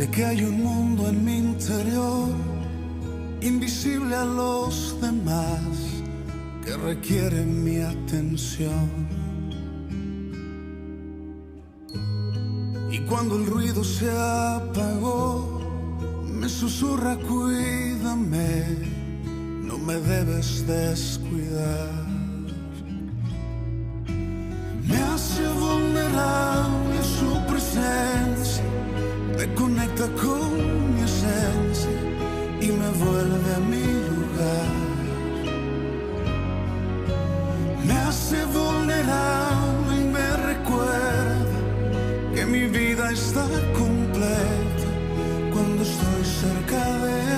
Sé que hay un mundo en mi interior, invisible a los demás, que requiere mi atención. Y cuando el ruido se apagó, me susurra: cuídame, no me debes descuidar. Me hace vulnerable su presencia, me conecta con mi esencia y me vuelve a mi lugar. Me hace vulnerable y me recuerda que mi vida está completa cuando estoy cerca de él.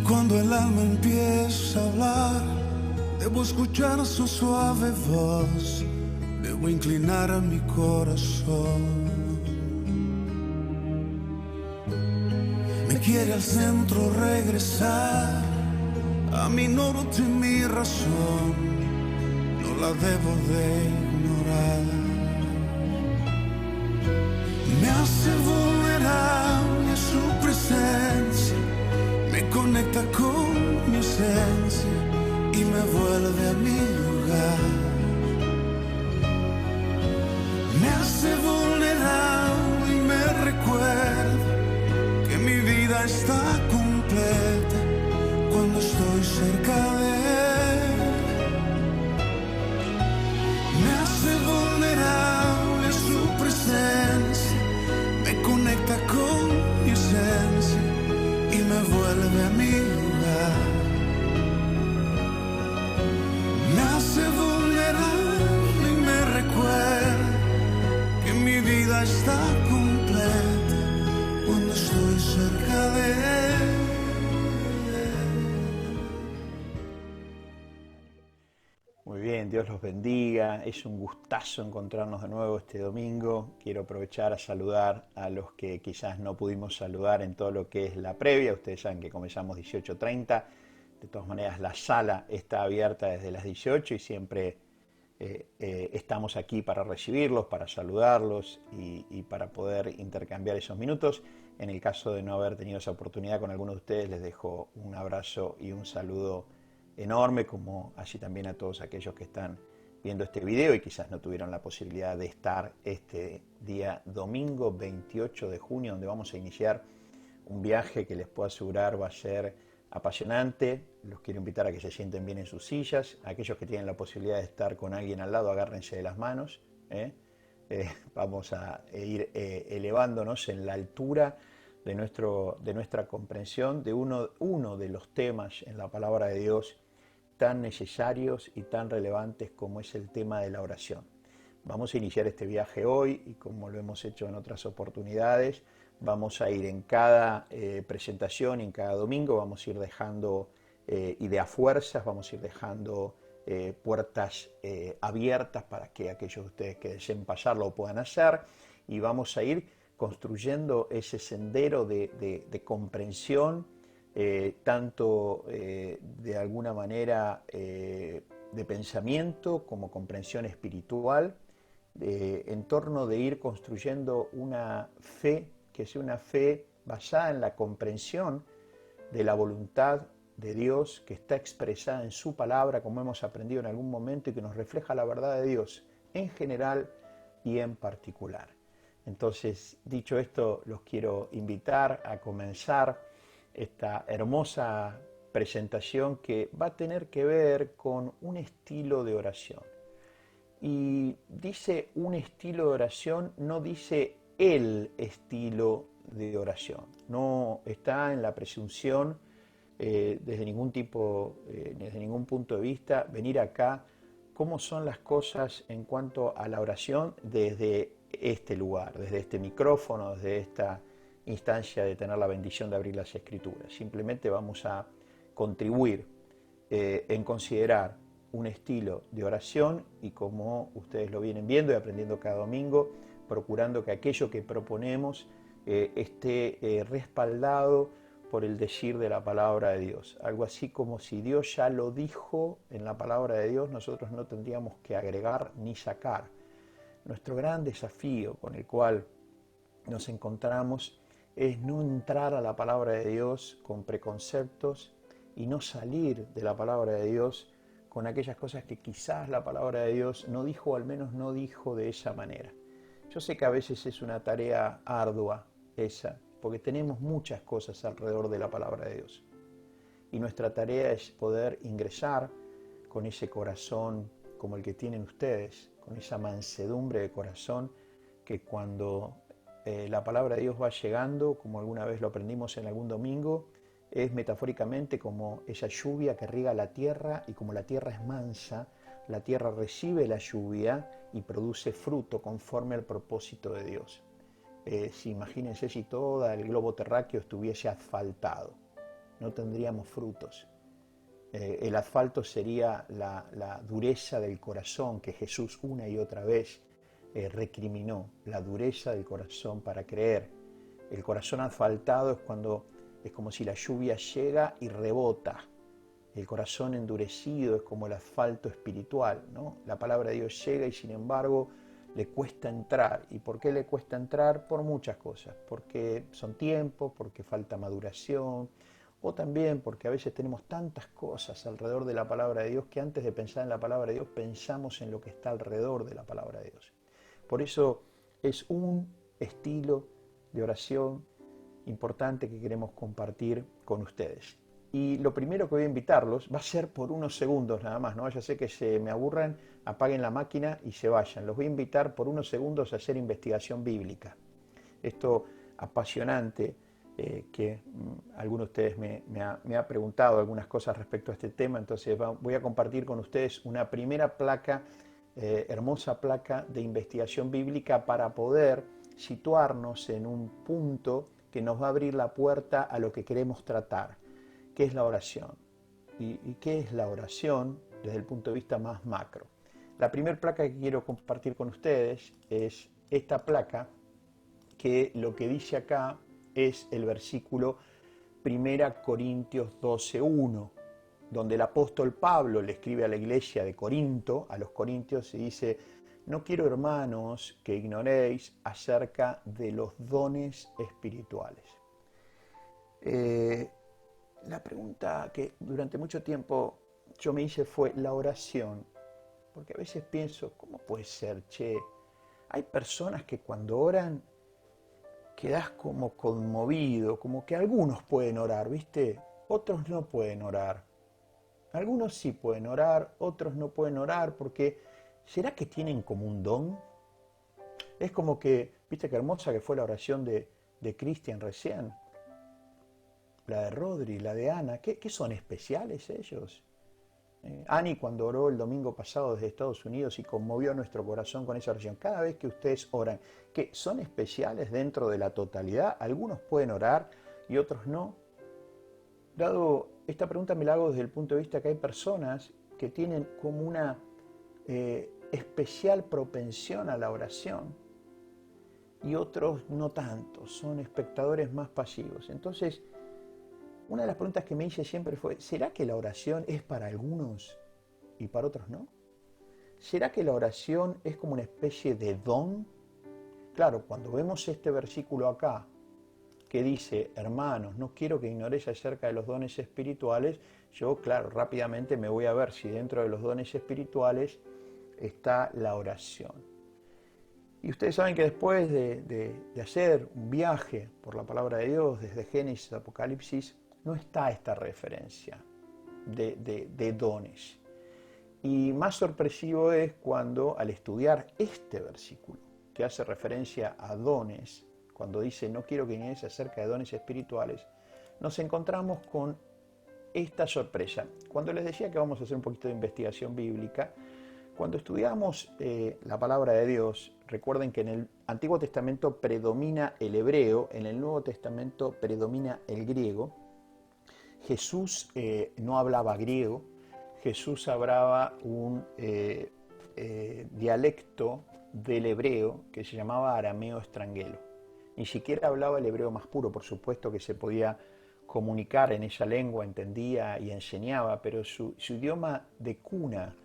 Cuando el alma empieza a hablar, debo escuchar su suave voz, debo inclinar a mi corazón. Me quiere al centro regresar, a mi norte y mi razón, no la debo de ignorar. Me hace vulnerable su presencia, me conecta con mi esencia y me vuelve a mi lugar. Me hace vulnerable y me recuerda que mi vida está completa cuando estoy cerca de él. Me hace vulnerable su presencia, me conecta con mi esencia y me vuelve a mi lugar. Me hace vulnerable y me recuerda que mi vida está completa cuando estoy cerca de él. Muy bien, Dios los bendiga. Es un gustazo encontrarnos de nuevo este domingo. Quiero aprovechar a saludar a los que quizás no pudimos saludar en todo lo que es la previa. Ustedes saben que comenzamos 18:30. De todas maneras, la sala está abierta desde las 18 y siempre estamos aquí para recibirlos, para saludarlos y para poder intercambiar esos minutos. En el caso de no haber tenido esa oportunidad con algunos de ustedes, les dejo un abrazo y un saludo enorme, como así también a todos aquellos que están viendo este video y quizás no tuvieron la posibilidad de estar este día domingo 28 de junio, donde vamos a iniciar un viaje que les puedo asegurar va a ser apasionante. Los quiero invitar a que se sienten bien en sus sillas. Aquellos que tienen la posibilidad de estar con alguien al lado, agárrense de las manos. Vamos a ir elevándonos en la altura de nuestra comprensión de uno de los temas en la palabra de Dios tan necesarios y tan relevantes como es el tema de la oración. Vamos a iniciar este viaje hoy y como lo hemos hecho en otras oportunidades, vamos a ir en cada presentación y en cada domingo, vamos a ir dejando ideas fuerzas, vamos a ir dejando puertas abiertas para que aquellos de ustedes que deseen pasarlo lo puedan hacer y vamos a ir construyendo ese sendero de comprensión, tanto de alguna manera de pensamiento como comprensión espiritual, en torno de ir construyendo una fe que sea una fe basada en la comprensión de la voluntad de Dios que está expresada en su palabra, como hemos aprendido en algún momento, y que nos refleja la verdad de Dios en general y en particular. Entonces, dicho esto, los quiero invitar a comenzar esta hermosa presentación que va a tener que ver con un estilo de oración. Y dice un estilo de oración, no dice el estilo de oración. No está en la presunción desde ningún tipo, desde ningún punto de vista, venir acá cómo son las cosas en cuanto a la oración desde este lugar, desde este micrófono, desde esta instancia de tener la bendición de abrir las Escrituras. Simplemente vamos a contribuir en considerar un estilo de oración y como ustedes lo vienen viendo y aprendiendo cada domingo, procurando que aquello que proponemos esté respaldado por el decir de la palabra de Dios. Algo así como si Dios ya lo dijo en la palabra de Dios, nosotros no tendríamos que agregar ni sacar. Nuestro gran desafío con el cual nos encontramos es no entrar a la palabra de Dios con preconceptos y no salir de la palabra de Dios con aquellas cosas que quizás la palabra de Dios no dijo, o al menos no dijo de esa manera. Yo sé que a veces es una tarea ardua esa, porque tenemos muchas cosas alrededor de la palabra de Dios. Y nuestra tarea es poder ingresar con ese corazón como el que tienen ustedes, con esa mansedumbre de corazón que cuando la palabra de Dios va llegando, como alguna vez lo aprendimos en algún domingo, es metafóricamente como esa lluvia que riega la tierra, y como la tierra es mansa, la tierra recibe la lluvia y produce fruto conforme al propósito de Dios. Imagínense si todo el globo terráqueo estuviese asfaltado, no tendríamos frutos. El asfalto sería la dureza del corazón que Jesús una y otra vez recriminó, la dureza del corazón para creer. El corazón asfaltado es como si la lluvia llega y rebota. El corazón endurecido es como el asfalto espiritual, ¿no? La palabra de Dios llega y sin embargo le cuesta entrar. ¿Y por qué le cuesta entrar? Por muchas cosas. Porque son tiempos, porque falta maduración, o también porque a veces tenemos tantas cosas alrededor de la palabra de Dios que antes de pensar en la palabra de Dios pensamos en lo que está alrededor de la palabra de Dios. Por eso es un estilo de oración importante que queremos compartir con ustedes. Y lo primero que voy a invitarlos va a ser por unos segundos nada más, ¿no? Ya sé que se me aburran, apaguen la máquina y se vayan. Los voy a invitar por unos segundos a hacer investigación bíblica. Esto apasionante que alguno de ustedes me ha preguntado algunas cosas respecto a este tema, entonces voy a compartir con ustedes una primera placa, hermosa placa de investigación bíblica para poder situarnos en un punto que nos va a abrir la puerta a lo que queremos tratar, que es la oración. ¿Y qué es la oración desde el punto de vista más macro? La primera placa que quiero compartir con ustedes es esta placa, que lo que dice acá es el versículo 1 Corintios 12:1, donde el apóstol Pablo le escribe a la iglesia de Corinto, a los corintios, y dice: no quiero, hermanos, que ignoréis acerca de los dones espirituales. La pregunta que durante mucho tiempo yo me hice fue la oración, porque a veces pienso, ¿cómo puede ser, che? Hay personas que cuando oran quedás como conmovido, como que algunos pueden orar, ¿viste? Otros no pueden orar. Algunos sí pueden orar, otros no pueden orar, porque ¿será que tienen como un don? Es como que, ¿viste qué hermosa que fue la oración de Cristian recién? La de Rodri, la de Ana, ¿qué son especiales ellos? Ani cuando oró el domingo pasado desde Estados Unidos y conmovió nuestro corazón con esa oración. Cada vez que ustedes oran, ¿qué son especiales dentro de la totalidad? Algunos pueden orar y otros no. Dado esta pregunta me la hago desde el punto de vista que hay personas que tienen como una especial propensión a la oración y otros no tanto, son espectadores más pasivos. Entonces, una de las preguntas que me hice siempre fue, ¿será que la oración es para algunos y para otros no? ¿Será que la oración es como una especie de don? Claro, cuando vemos este versículo acá, que dice, hermanos, no quiero que ignoréis acerca de los dones espirituales, yo, claro, rápidamente me voy a ver si dentro de los dones espirituales está la oración. Y ustedes saben que después de hacer un viaje por la palabra de Dios, desde Génesis a Apocalipsis, no está esta referencia de dones. Y más sorpresivo es cuando al estudiar este versículo, que hace referencia a dones, cuando dice no quiero que ignoréis acerca de dones espirituales, nos encontramos con esta sorpresa. Cuando les decía que vamos a hacer un poquito de investigación bíblica, cuando estudiamos la palabra de Dios, recuerden que en el Antiguo Testamento predomina el hebreo, en el Nuevo Testamento predomina el griego. Jesús no hablaba griego, Jesús hablaba un dialecto del hebreo que se llamaba arameo estrangelo. Ni siquiera hablaba el hebreo más puro, por supuesto que se podía comunicar en esa lengua, entendía y enseñaba, pero su idioma de cuna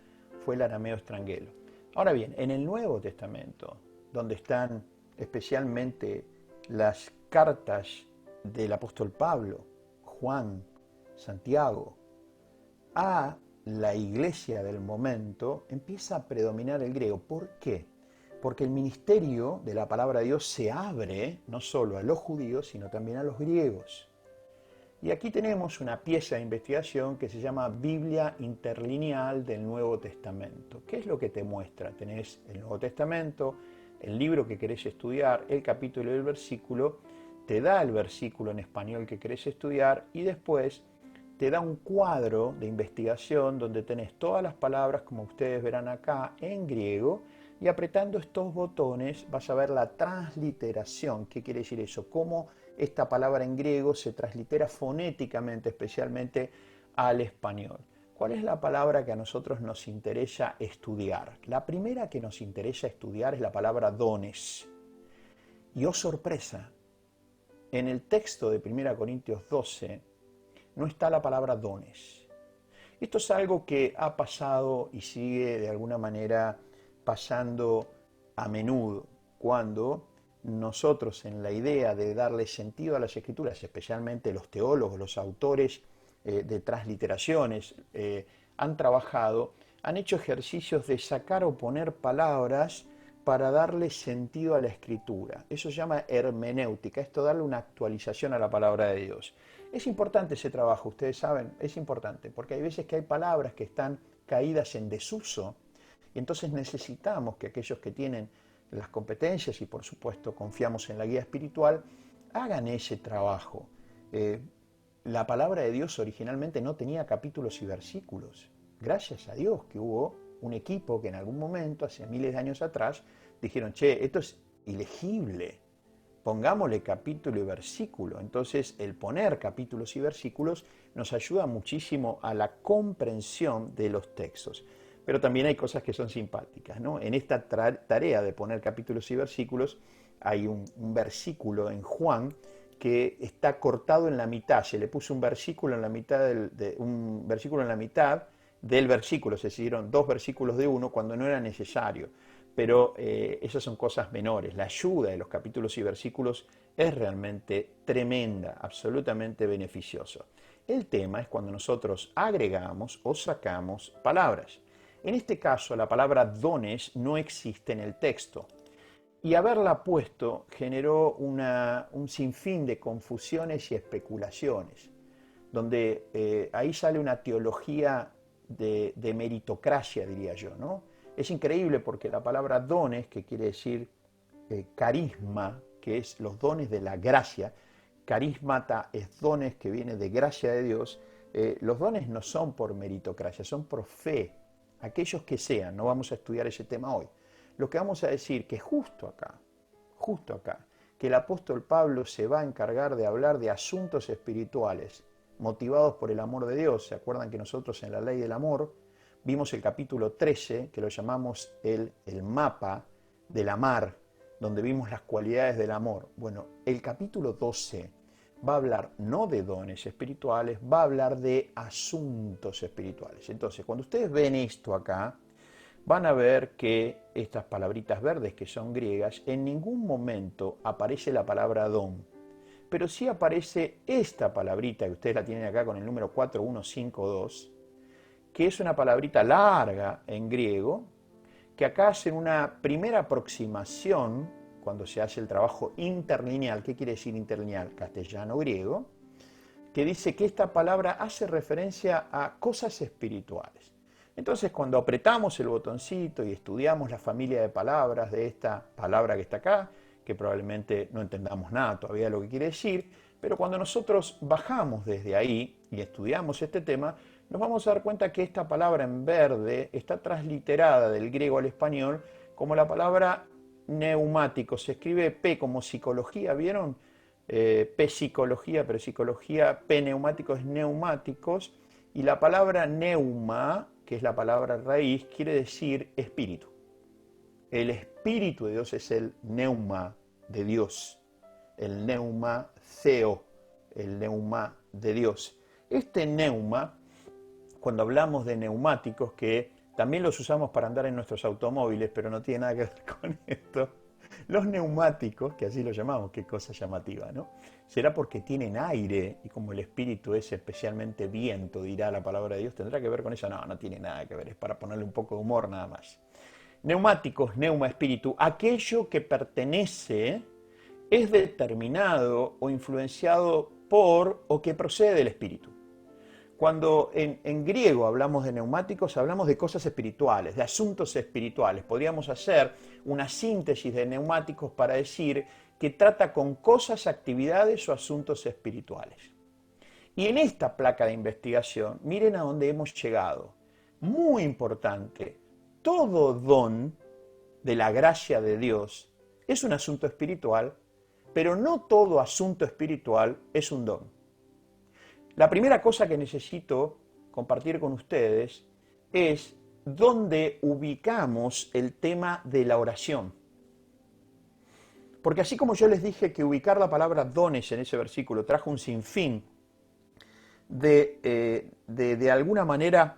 fue el arameo estrangelo. Ahora bien, en el Nuevo Testamento, donde están especialmente las cartas del apóstol Pablo, Juan, Santiago, a la iglesia del momento empieza a predominar el griego. ¿Por qué? Porque el ministerio de la palabra de Dios se abre no solo a los judíos, sino también a los griegos. Y aquí tenemos una pieza de investigación que se llama Biblia Interlineal del Nuevo Testamento. ¿Qué es lo que te muestra? Tenés el Nuevo Testamento, el libro que querés estudiar, el capítulo y el versículo, te da el versículo en español que querés estudiar y después te da un cuadro de investigación donde tenés todas las palabras, como ustedes verán acá, en griego, y apretando estos botones vas a ver la transliteración. ¿Qué quiere decir eso? Cómo esta palabra en griego se translitera fonéticamente, especialmente al español. ¿Cuál es la palabra que a nosotros nos interesa estudiar? La primera que nos interesa estudiar es la palabra dones. Y oh sorpresa, en el texto de 1 Corintios 12 no está la palabra dones. Esto es algo que ha pasado y sigue de alguna manera pasando a menudo cuando nosotros, en la idea de darle sentido a las escrituras, especialmente los teólogos, los autores de transliteraciones, han trabajado, han hecho ejercicios de sacar o poner palabras para darle sentido a la escritura. Eso se llama hermenéutica, esto darle una actualización a la palabra de Dios. Es importante ese trabajo, ustedes saben, es importante, porque hay veces que hay palabras que están caídas en desuso, y entonces necesitamos que aquellos que tienen las competencias y por supuesto confiamos en la guía espiritual, hagan ese trabajo. La palabra de Dios originalmente no tenía capítulos y versículos. Gracias a Dios que hubo un equipo que en algún momento, hace miles de años atrás, dijeron, che, esto es ilegible, pongámosle capítulo y versículo. Entonces, el poner capítulos y versículos nos ayuda muchísimo a la comprensión de los textos. Pero también hay cosas que son simpáticas, ¿no? En esta tarea de poner capítulos y versículos, hay un versículo en Juan que está cortado en la mitad. Se le puso un versículo en la mitad del versículo. Se hicieron dos versículos de uno cuando no era necesario. Pero esas son cosas menores. La ayuda de los capítulos y versículos es realmente tremenda, absolutamente beneficioso. El tema es cuando nosotros agregamos o sacamos palabras. En este caso, la palabra dones no existe en el texto. Y haberla puesto generó un sinfín de confusiones y especulaciones, donde ahí sale una teología de meritocracia, diría yo, ¿no? Es increíble porque la palabra dones, que quiere decir carisma, que es los dones de la gracia, carismata es dones que viene de gracia de Dios, los dones no son por meritocracia, son por fe, aquellos que sean, no vamos a estudiar ese tema hoy. Lo que vamos a decir que justo acá, que el apóstol Pablo se va a encargar de hablar de asuntos espirituales motivados por el amor de Dios. ¿Se acuerdan que nosotros en la ley del amor vimos el capítulo 13, que lo llamamos el mapa del amar, donde vimos las cualidades del amor? Bueno, el capítulo 12 va a hablar no de dones espirituales, va a hablar de asuntos espirituales. Entonces, cuando ustedes ven esto acá, van a ver que estas palabritas verdes, que son griegas, en ningún momento aparece la palabra don, pero sí aparece esta palabrita, que ustedes la tienen acá con el número 4152, que es una palabrita larga en griego, que acá hacen una primera aproximación cuando se hace el trabajo interlineal. ¿Qué quiere decir interlineal? Castellano-griego, que dice que esta palabra hace referencia a cosas espirituales. Entonces, cuando apretamos el botoncito y estudiamos la familia de palabras de esta palabra que está acá, que probablemente no entendamos nada todavía de lo que quiere decir, pero cuando nosotros bajamos desde ahí y estudiamos este tema, nos vamos a dar cuenta que esta palabra en verde está transliterada del griego al español como la palabra neumático. Se escribe P como psicología, ¿vieron? P psicología, pero psicología, P neumático es neumáticos, y la palabra neuma, que es la palabra raíz, quiere decir espíritu. El espíritu Espíritu de Dios es el neuma de Dios, el neuma theo, el neuma de Dios. Este neuma, cuando hablamos de neumáticos, que también los usamos para andar en nuestros automóviles, pero no tiene nada que ver con esto, los neumáticos, que así lo llamamos, qué cosa llamativa, ¿no? Será porque tienen aire, y como el Espíritu es especialmente viento, dirá la palabra de Dios, ¿tendrá que ver con eso? No, no tiene nada que ver, es para ponerle un poco de humor nada más. Neumáticos, neuma, espíritu, aquello que pertenece, es determinado o influenciado por o que procede del Espíritu. Cuando en griego hablamos de neumáticos, hablamos de cosas espirituales, de asuntos espirituales. Podríamos hacer una síntesis de neumáticos para decir que trata con cosas, actividades o asuntos espirituales. Y en esta placa de investigación, miren a dónde hemos llegado. Muy importante, todo don de la gracia de Dios es un asunto espiritual, pero no todo asunto espiritual es un don. La primera cosa que necesito compartir con ustedes es dónde ubicamos el tema de la oración. Porque así como yo les dije que ubicar la palabra dones en ese versículo trajo un sinfín de alguna manera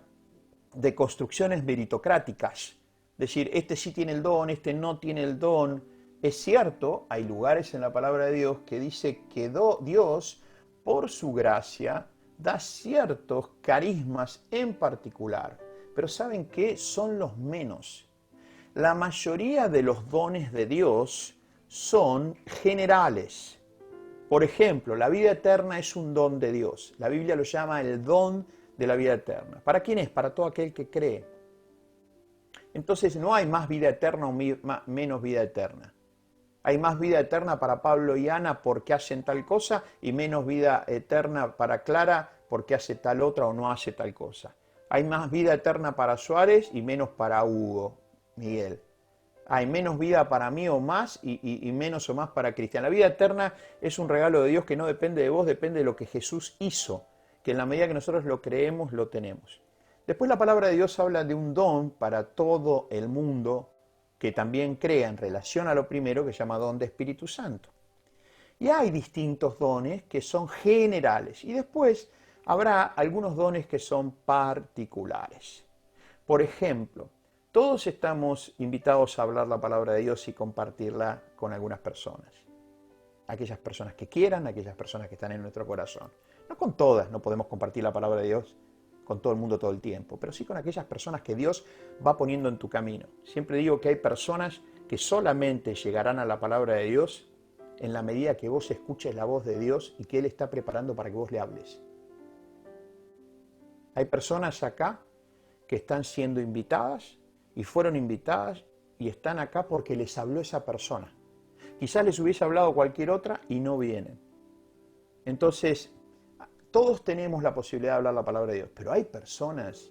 de construcciones meritocráticas, decir, este sí tiene el don, este no tiene el don. Es cierto, hay lugares en la palabra de Dios que dice que Dios, por su gracia, da ciertos carismas en particular, pero ¿saben qué? Son los menos. La mayoría de los dones de Dios son generales. Por ejemplo, la vida eterna es un don de Dios. La Biblia lo llama el don de la vida eterna. ¿Para quién es? Para todo aquel que cree. Entonces no hay más vida eterna o menos vida eterna. Hay más vida eterna para Pablo y Ana porque hacen tal cosa y menos vida eterna para Clara porque hace tal otra o no hace tal cosa. Hay más vida eterna para Suárez y menos para Hugo, Miguel. Hay menos vida para mí o más y menos o más para Cristian. La vida eterna es un regalo de Dios que no depende de vos, depende de lo que Jesús hizo, que en la medida que nosotros lo creemos, lo tenemos. Después la palabra de Dios habla de un don para todo el mundo, que también crea en relación a lo primero que se llama don de Espíritu Santo. Y hay distintos dones que son generales y después habrá algunos dones que son particulares. Por ejemplo, todos estamos invitados a hablar la palabra de Dios y compartirla con algunas personas. Aquellas personas que quieran, aquellas personas que están en nuestro corazón. No con todas, no podemos compartir la palabra de Dios con todo el mundo todo el tiempo, pero sí con aquellas personas que Dios va poniendo en tu camino. Siempre digo que hay personas que solamente llegarán a la palabra de Dios en la medida que vos escuches la voz de Dios y que Él está preparando para que vos le hables. Hay personas acá que están siendo invitadas y fueron invitadas y están acá porque les habló esa persona. Quizás les hubiese hablado cualquier otra y no vienen. Entonces, todos tenemos la posibilidad de hablar la palabra de Dios, pero hay personas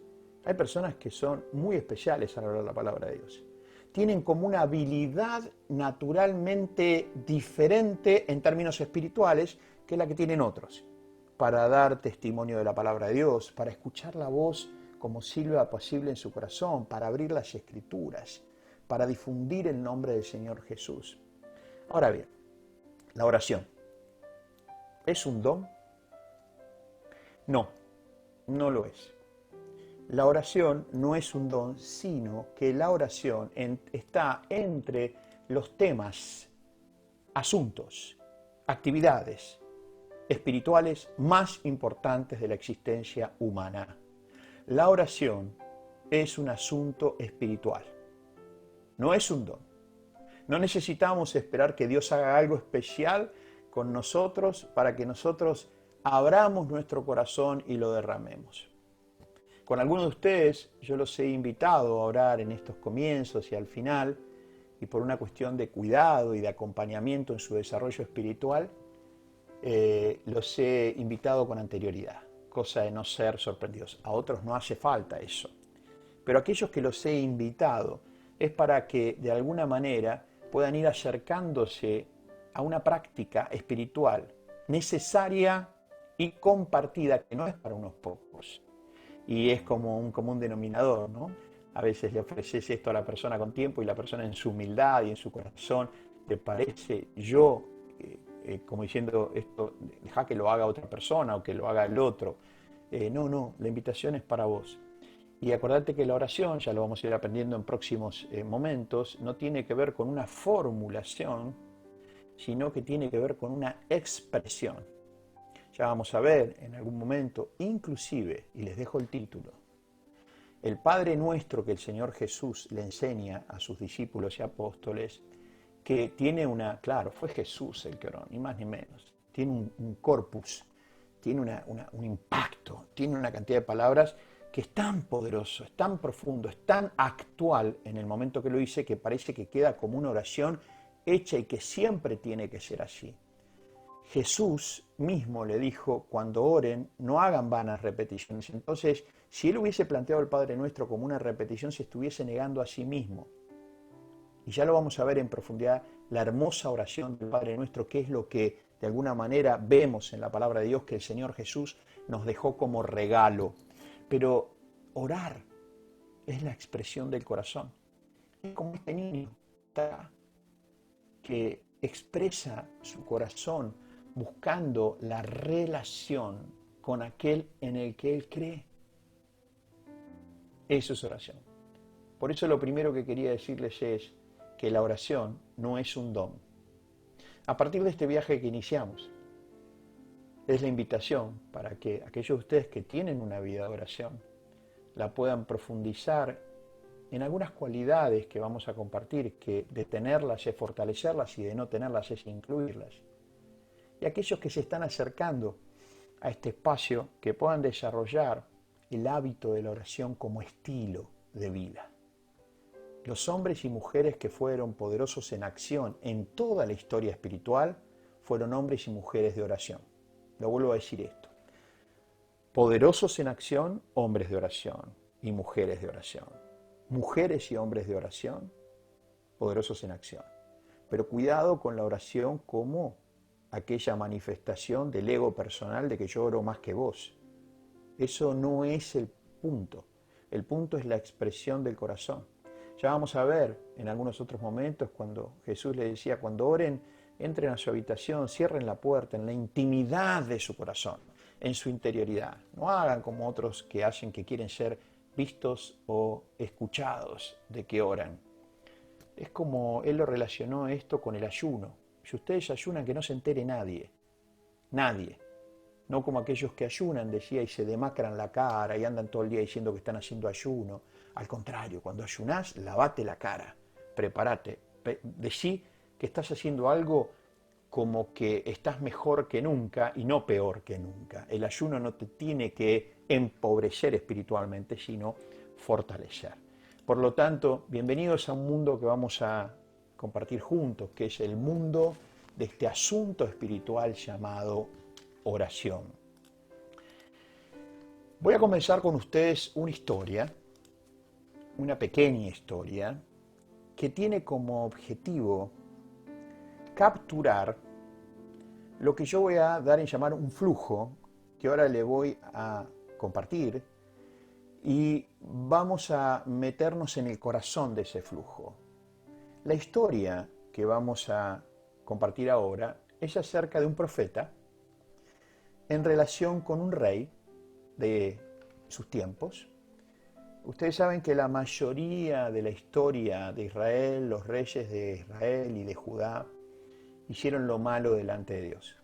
que son muy especiales al hablar la palabra de Dios. Tienen como una habilidad naturalmente diferente en términos espirituales que la que tienen otros, para dar testimonio de la palabra de Dios, para escuchar la voz como silba apacible en su corazón, para abrir las Escrituras, para difundir el nombre del Señor Jesús. Ahora bien, la oración, ¿es un don? No, no lo es. La oración no es un don, sino que la oración está entre los temas, asuntos, actividades espirituales más importantes de la existencia humana. La oración es un asunto espiritual, no es un don. No necesitamos esperar que Dios haga algo especial con nosotros para que nosotros abramos nuestro corazón y lo derramemos. Con algunos de ustedes yo los he invitado a orar en estos comienzos y al final, y por una cuestión de cuidado y de acompañamiento en su desarrollo espiritual, los he invitado con anterioridad, cosa de no ser sorprendidos. A otros no hace falta eso. Pero aquellos que los he invitado es para que de alguna manera puedan ir acercándose a una práctica espiritual necesaria y compartida, que no es para unos pocos. Y es como un común denominador, ¿no? A veces le ofreces esto a la persona con tiempo y la persona en su humildad y en su corazón te parece como diciendo esto, deja que lo haga otra persona o que lo haga el otro. No, la invitación es para vos. Y acordate que la oración, ya lo vamos a ir aprendiendo en próximos momentos, no tiene que ver con una formulación, sino que tiene que ver con una expresión. Ya vamos a ver en algún momento, inclusive, y les dejo el título, el Padre Nuestro que el Señor Jesús le enseña a sus discípulos y apóstoles, que tiene claro, fue Jesús el que oró, ni más ni menos, tiene un corpus, tiene un impacto, tiene una cantidad de palabras que es tan poderoso, es tan profundo, es tan actual en el momento que lo hice, que parece que queda como una oración hecha y que siempre tiene que ser así. Jesús mismo le dijo, cuando oren, no hagan vanas repeticiones. Entonces, si él hubiese planteado el Padre Nuestro como una repetición, se estuviese negando a sí mismo. Y ya lo vamos a ver en profundidad, la hermosa oración del Padre Nuestro, que es lo que de alguna manera vemos en la palabra de Dios que el Señor Jesús nos dejó como regalo. Pero orar es la expresión del corazón. Es como este niño que expresa su corazón buscando la relación con aquel en el que él cree. Eso es oración. Por eso lo primero que quería decirles es que la oración no es un don. A partir de este viaje que iniciamos, es la invitación para que aquellos de ustedes que tienen una vida de oración la puedan profundizar en algunas cualidades que vamos a compartir, que de tenerlas es fortalecerlas y de no tenerlas es incluirlas. Y aquellos que se están acercando a este espacio, que puedan desarrollar el hábito de la oración como estilo de vida. Los hombres y mujeres que fueron poderosos en acción en toda la historia espiritual fueron hombres y mujeres de oración. Lo vuelvo a decir esto. Poderosos en acción, hombres de oración y mujeres de oración. Mujeres y hombres de oración, poderosos en acción. Pero cuidado con la oración como aquella manifestación del ego personal de que yo oro más que vos. Eso no es el punto. El punto es la expresión del corazón. Ya vamos a ver en algunos otros momentos cuando Jesús le decía, cuando oren, entren a su habitación, cierren la puerta en la intimidad de su corazón, en su interioridad. No hagan como otros que hacen que quieren ser vistos o escuchados de que oran. Es como él lo relacionó esto con el ayuno. Si ustedes ayunan, que no se entere nadie. Nadie. No como aquellos que ayunan, decía, y se demacran la cara y andan todo el día diciendo que están haciendo ayuno. Al contrario, cuando ayunás, lavate la cara, prepárate, decí que estás haciendo algo como que estás mejor que nunca y no peor que nunca. El ayuno no te tiene que empobrecer espiritualmente, sino fortalecer. Por lo tanto, bienvenidos a un mundo que vamos a compartir juntos, que es el mundo de este asunto espiritual llamado oración. Voy a comenzar con ustedes una historia, una pequeña historia, que tiene como objetivo capturar lo que yo voy a dar en llamar un flujo, que ahora le voy a compartir, y vamos a meternos en el corazón de ese flujo. La historia que vamos a compartir ahora es acerca de un profeta en relación con un rey de sus tiempos. Ustedes saben que la mayoría de la historia de Israel, los reyes de Israel y de Judá, hicieron lo malo delante de Dios.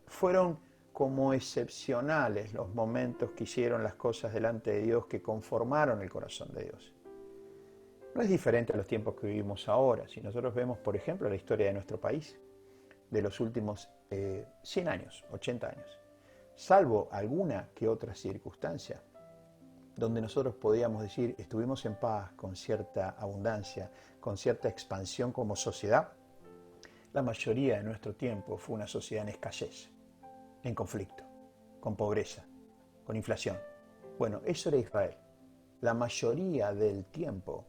Fueron como excepcionales los momentos que hicieron las cosas delante de Dios, que conformaron el corazón de Dios. No es diferente a los tiempos que vivimos ahora. Si nosotros vemos, por ejemplo, la historia de nuestro país, de los últimos 100 años, 80 años, salvo alguna que otra circunstancia, donde nosotros podíamos decir, estuvimos en paz, con cierta abundancia, con cierta expansión como sociedad, la mayoría de nuestro tiempo fue una sociedad en escasez, en conflicto, con pobreza, con inflación. Bueno, eso era Israel. La mayoría del tiempo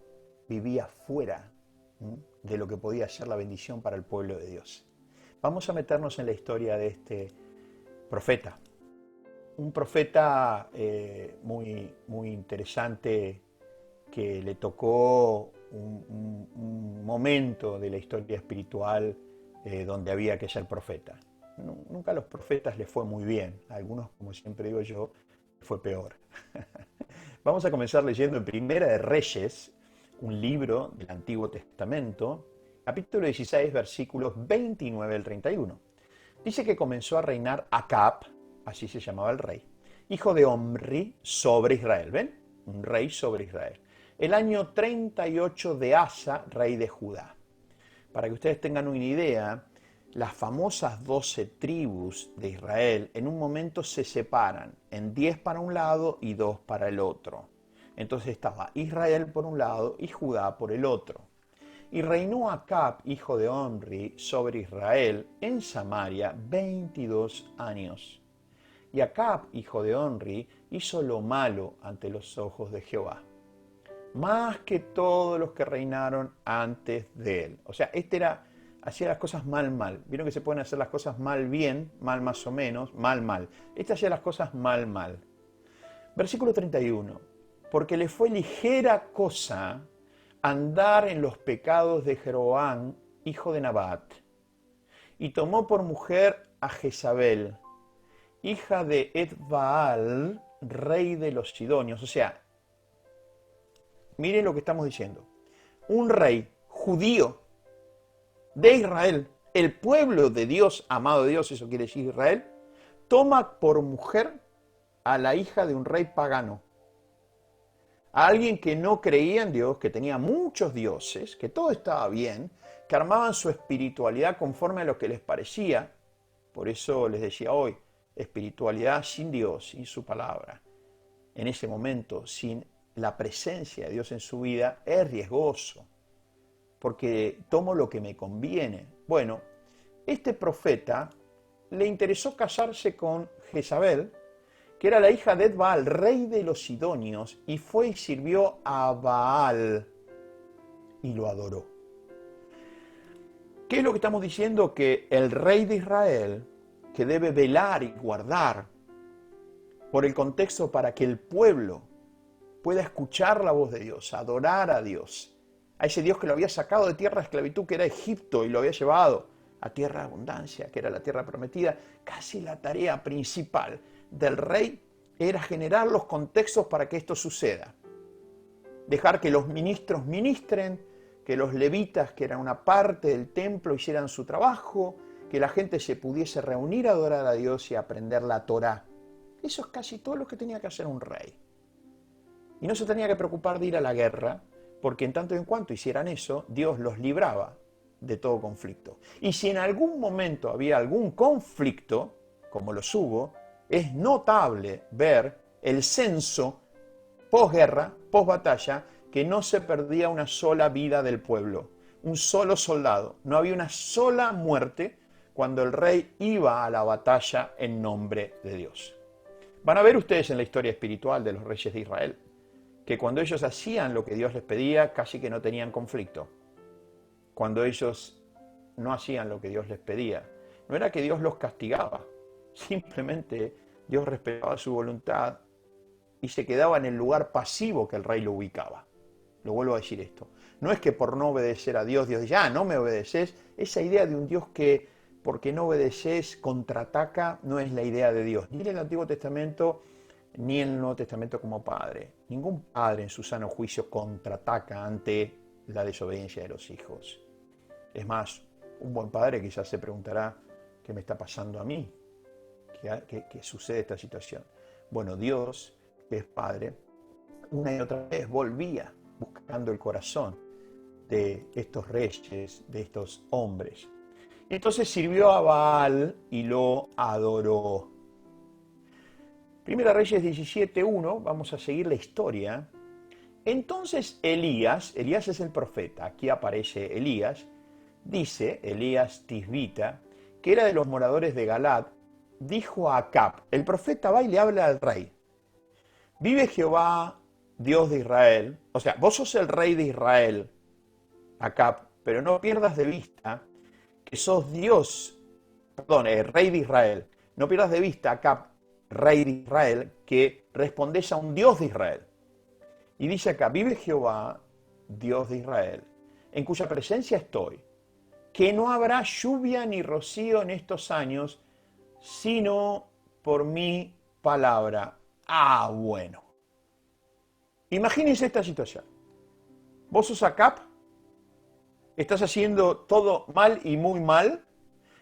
vivía fuera de lo que podía ser la bendición para el pueblo de Dios. Vamos a meternos en la historia de este profeta. Un profeta muy interesante que le tocó un momento de la historia espiritual donde había que ser profeta. Nunca a los profetas les fue muy bien, a algunos, como siempre digo yo, fue peor. Vamos a comenzar leyendo en Primera de Reyes, un libro del Antiguo Testamento, capítulo 16, versículos 29 al 31. Dice que comenzó a reinar Acab, así se llamaba el rey, hijo de Omri, sobre Israel. ¿Ven? Un rey sobre Israel. El año 38 de Asa, rey de Judá. Para que ustedes tengan una idea, las famosas 12 tribus de Israel en un momento se separan en 10 para un lado y 2 para el otro. Entonces estaba Israel por un lado y Judá por el otro. Y reinó Acab, hijo de Omri, sobre Israel en Samaria 22 años. Y Acab, hijo de Omri, hizo lo malo ante los ojos de Jehová, más que todos los que reinaron antes de él. O sea, hacía las cosas mal. Vieron que se pueden hacer las cosas mal bien, mal más o menos, mal. Hacía las cosas mal. Versículo 31. Porque le fue ligera cosa andar en los pecados de Jeroboam, hijo de Nabat, y tomó por mujer a Jezabel, hija de Etbaal, rey de los Sidonios. O sea, miren lo que estamos diciendo. Un rey judío de Israel, el pueblo de Dios, amado de Dios, eso quiere decir Israel, toma por mujer a la hija de un rey pagano. A alguien que no creía en Dios, que tenía muchos dioses, que todo estaba bien, que armaban su espiritualidad conforme a lo que les parecía. Por eso les decía hoy, espiritualidad sin Dios, sin su palabra. En ese momento, sin la presencia de Dios en su vida, es riesgoso, porque tomo lo que me conviene. Bueno, este profeta le interesó casarse con Jezabel, que era la hija de Baal, rey de los Sidonios, y fue y sirvió a Baal y lo adoró. ¿Qué es lo que estamos diciendo? Que el rey de Israel, que debe velar y guardar por el contexto para que el pueblo pueda escuchar la voz de Dios, adorar a Dios, a ese Dios que lo había sacado de tierra de esclavitud, que era Egipto, y lo había llevado a tierra de abundancia, que era la tierra prometida. Casi la tarea principal del rey era generar los contextos para que esto suceda. Dejar que los ministros ministren, que los levitas, que eran una parte del templo, hicieran su trabajo, que la gente se pudiese reunir a adorar a Dios y aprender la Torá. Eso es casi todo lo que tenía que hacer un rey. Y no se tenía que preocupar de ir a la guerra, porque en tanto y en cuanto hicieran eso, Dios los libraba de todo conflicto. Y si en algún momento había algún conflicto, como los hubo, es notable ver el censo posguerra, posbatalla, que no se perdía una sola vida del pueblo, un solo soldado. No había una sola muerte cuando el rey iba a la batalla en nombre de Dios. Van a ver ustedes en la historia espiritual de los reyes de Israel que cuando ellos hacían lo que Dios les pedía, casi que no tenían conflicto. Cuando ellos no hacían lo que Dios les pedía, no era que Dios los castigaba, simplemente Dios respetaba su voluntad y se quedaba en el lugar pasivo que el rey lo ubicaba. Lo vuelvo a decir esto. No es que por no obedecer a Dios, Dios dice, no me obedeces. Esa idea de un Dios que, porque no obedeces, contraataca, no es la idea de Dios. Ni en el Antiguo Testamento, ni en el Nuevo Testamento como padre. Ningún padre en su sano juicio contraataca ante la desobediencia de los hijos. Es más, un buen padre quizás se preguntará, ¿qué me está pasando a mí? ¿Qué sucede esta situación? Bueno, Dios, que es Padre, una y otra vez volvía buscando el corazón de estos reyes, de estos hombres. Entonces sirvió a Baal y lo adoró. Primera Reyes 17:1, vamos a seguir la historia. Entonces Elías es el profeta, aquí aparece Elías, dice Elías Tisbita, que era de los moradores de Galad, dijo a Acab, el profeta va y le habla al rey, vive Jehová, Dios de Israel, o sea, vos sos el rey de Israel, Acab, pero no pierdas de vista que sos Dios, el rey de Israel, no pierdas de vista, Acab, rey de Israel, que respondés a un Dios de Israel. Y dice acá, vive Jehová, Dios de Israel, en cuya presencia estoy, que no habrá lluvia ni rocío en estos años, sino por mi palabra. Ah, bueno. Imagínense esta situación. Vos sos Acab, estás haciendo todo mal y muy mal,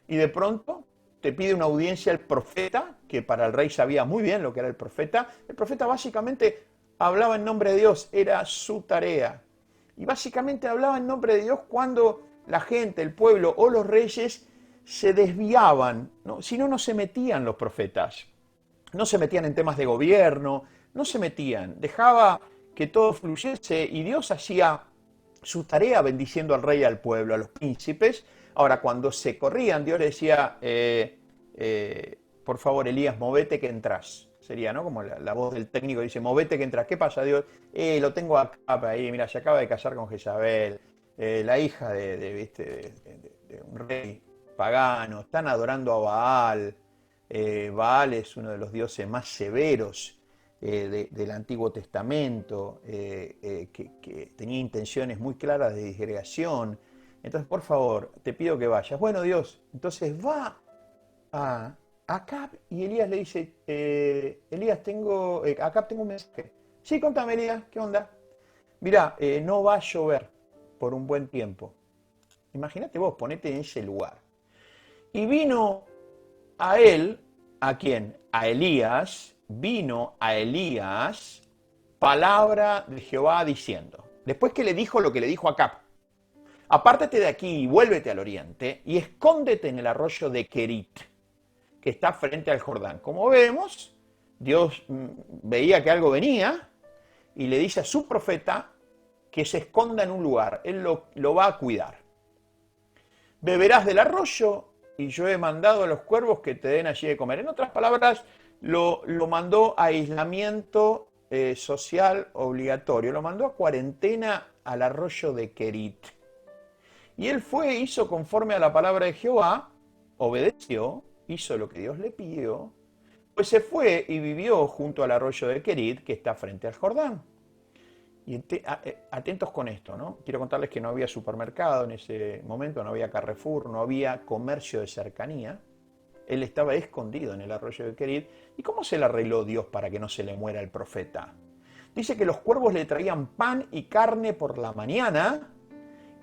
y de pronto te pide una audiencia el profeta, que para el rey sabía muy bien lo que era el profeta. El profeta básicamente hablaba en nombre de Dios, era su tarea. Y básicamente hablaba en nombre de Dios cuando la gente, el pueblo o los reyes se desviaban, ¿no? Si no, no se metían los profetas. No se metían en temas de gobierno, no se metían. Dejaba que todo fluyese y Dios hacía su tarea bendiciendo al rey y al pueblo, a los príncipes. Ahora, cuando se corrían, Dios le decía, por favor, Elías, movete que entras. Sería, ¿no? Como la voz del técnico dice, movete que entras. ¿Qué pasa, Dios? Lo tengo acá, ahí, mira, se acaba de casar con Jezabel, la hija de un rey pagano, están adorando a Baal. Baal es uno de los dioses más severos del Antiguo Testamento, que tenía intenciones muy claras de disgregación. Entonces, por favor, te pido que vayas. Bueno, Dios, entonces va a Acab y Elías le dice, Elías, Acab, tengo un mensaje. Sí, contame, Elías, ¿qué onda? Mirá, no va a llover por un buen tiempo. Imagínate vos, ponete en ese lugar. Y vino a él, ¿a quién? A Elías, vino a Elías palabra de Jehová diciendo, después que le dijo lo que le dijo a Acab, apártate de aquí y vuélvete al oriente y escóndete en el arroyo de Kerit, que está frente al Jordán. Como vemos, Dios veía que algo venía y le dice a su profeta que se esconda en un lugar, él lo va a cuidar. Beberás del arroyo y yo he mandado a los cuervos que te den allí de comer. En otras palabras, lo mandó a aislamiento social obligatorio, lo mandó a cuarentena al arroyo de Kerit. Y él fue, hizo conforme a la palabra de Jehová, obedeció, hizo lo que Dios le pidió, pues se fue y vivió junto al arroyo de Kerit, que está frente al Jordán. Y atentos con esto, ¿no? Quiero contarles que no había supermercado en ese momento, no había Carrefour, no había comercio de cercanía. Él estaba escondido en el arroyo de Kerit. ¿Y cómo se le arregló Dios para que no se le muera el profeta? Dice que los cuervos le traían pan y carne por la mañana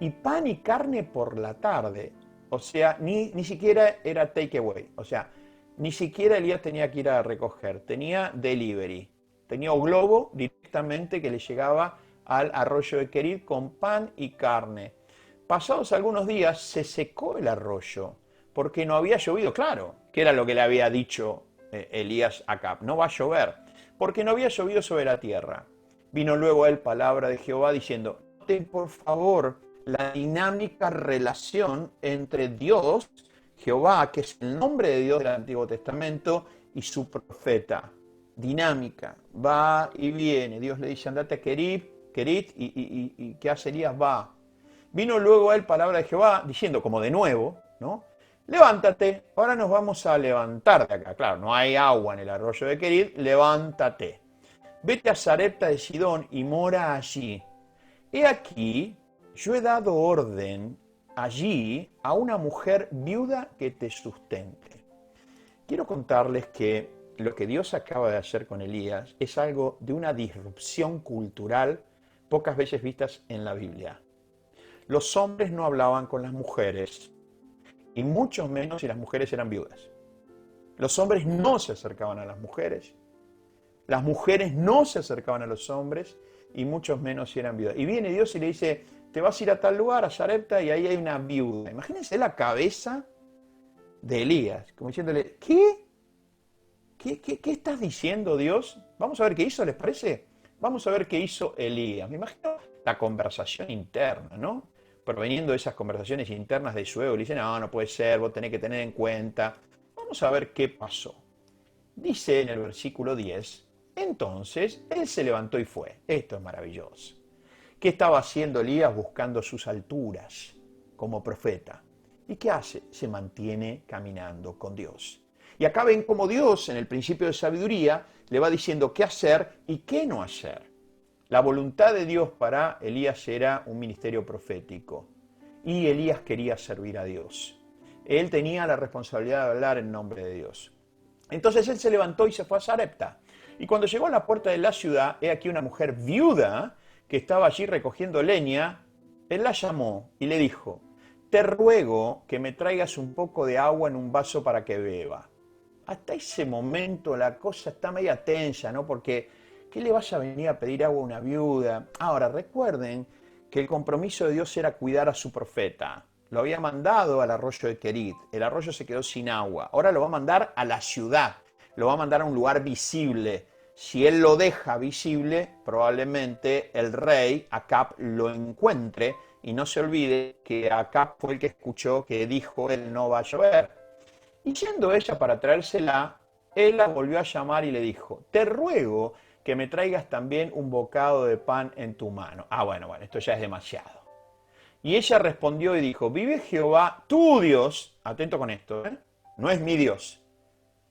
y pan y carne por la tarde. O sea, ni siquiera era take away. O sea, ni siquiera Elías tenía que ir a recoger. Tenía delivery. Tenía un globo directamente que le llegaba al arroyo de Kerit con pan y carne. Pasados algunos días se secó el arroyo porque no había llovido. Claro, que era lo que le había dicho Elías a Acab. No va a llover porque no había llovido sobre la tierra. Vino luego a él palabra de Jehová diciendo, noten por favor la dinámica relación entre Dios, Jehová, que es el nombre de Dios del Antiguo Testamento, y su profeta. Dinámica, va y viene. Dios le dice, andate a Kerit, y ¿qué hace Elías? Va. Vino luego a él palabra de Jehová, diciendo, como de nuevo, ¿no? Levántate, ahora nos vamos a levantar de acá. Claro, no hay agua en el arroyo de Kerit, levántate. Vete a Sarepta de Sidón y mora allí. He aquí, yo he dado orden allí a una mujer viuda que te sustente. Quiero contarles que lo que Dios acaba de hacer con Elías es algo de una disrupción cultural pocas veces vistas en la Biblia. Los hombres no hablaban con las mujeres, y mucho menos si las mujeres eran viudas. Los hombres no se acercaban a las mujeres no se acercaban a los hombres, y mucho menos si eran viudas. Y viene Dios y le dice, te vas a ir a tal lugar, a Sarepta, y ahí hay una viuda. Imagínense la cabeza de Elías, como diciéndole, ¿qué estás diciendo, Dios? Vamos a ver qué hizo, ¿les parece? Vamos a ver qué hizo Elías. Me imagino la conversación interna, ¿no? Proveniendo de esas conversaciones internas de su ego, le dicen, no puede ser, vos tenés que tener en cuenta. Vamos a ver qué pasó. Dice en el versículo 10, entonces él se levantó y fue. Esto es maravilloso. ¿Qué estaba haciendo Elías? Buscando sus alturas como profeta. ¿Y qué hace? Se mantiene caminando con Dios. Y acá ven cómo Dios, en el principio de sabiduría, le va diciendo qué hacer y qué no hacer. La voluntad de Dios para Elías era un ministerio profético y Elías quería servir a Dios. Él tenía la responsabilidad de hablar en nombre de Dios. Entonces él se levantó y se fue a Sarepta. Y cuando llegó a la puerta de la ciudad, he aquí una mujer viuda que estaba allí recogiendo leña. Él la llamó y le dijo, te ruego que me traigas un poco de agua en un vaso para que beba. Hasta ese momento la cosa está media tensa, ¿no? Porque, ¿qué le vas a venir a pedir agua a una viuda? Ahora, recuerden que el compromiso de Dios era cuidar a su profeta. Lo había mandado al arroyo de Querit. El arroyo se quedó sin agua. Ahora lo va a mandar a la ciudad. Lo va a mandar a un lugar visible. Si él lo deja visible, probablemente el rey Acab lo encuentre y no se olvide que Acab fue el que escuchó que dijo él no va a llover. Y yendo ella para traérsela, él la volvió a llamar y le dijo, te ruego que me traigas también un bocado de pan en tu mano. Bueno, esto ya es demasiado. Y ella respondió y dijo, vive Jehová, tu Dios, atento con esto, no es mi Dios,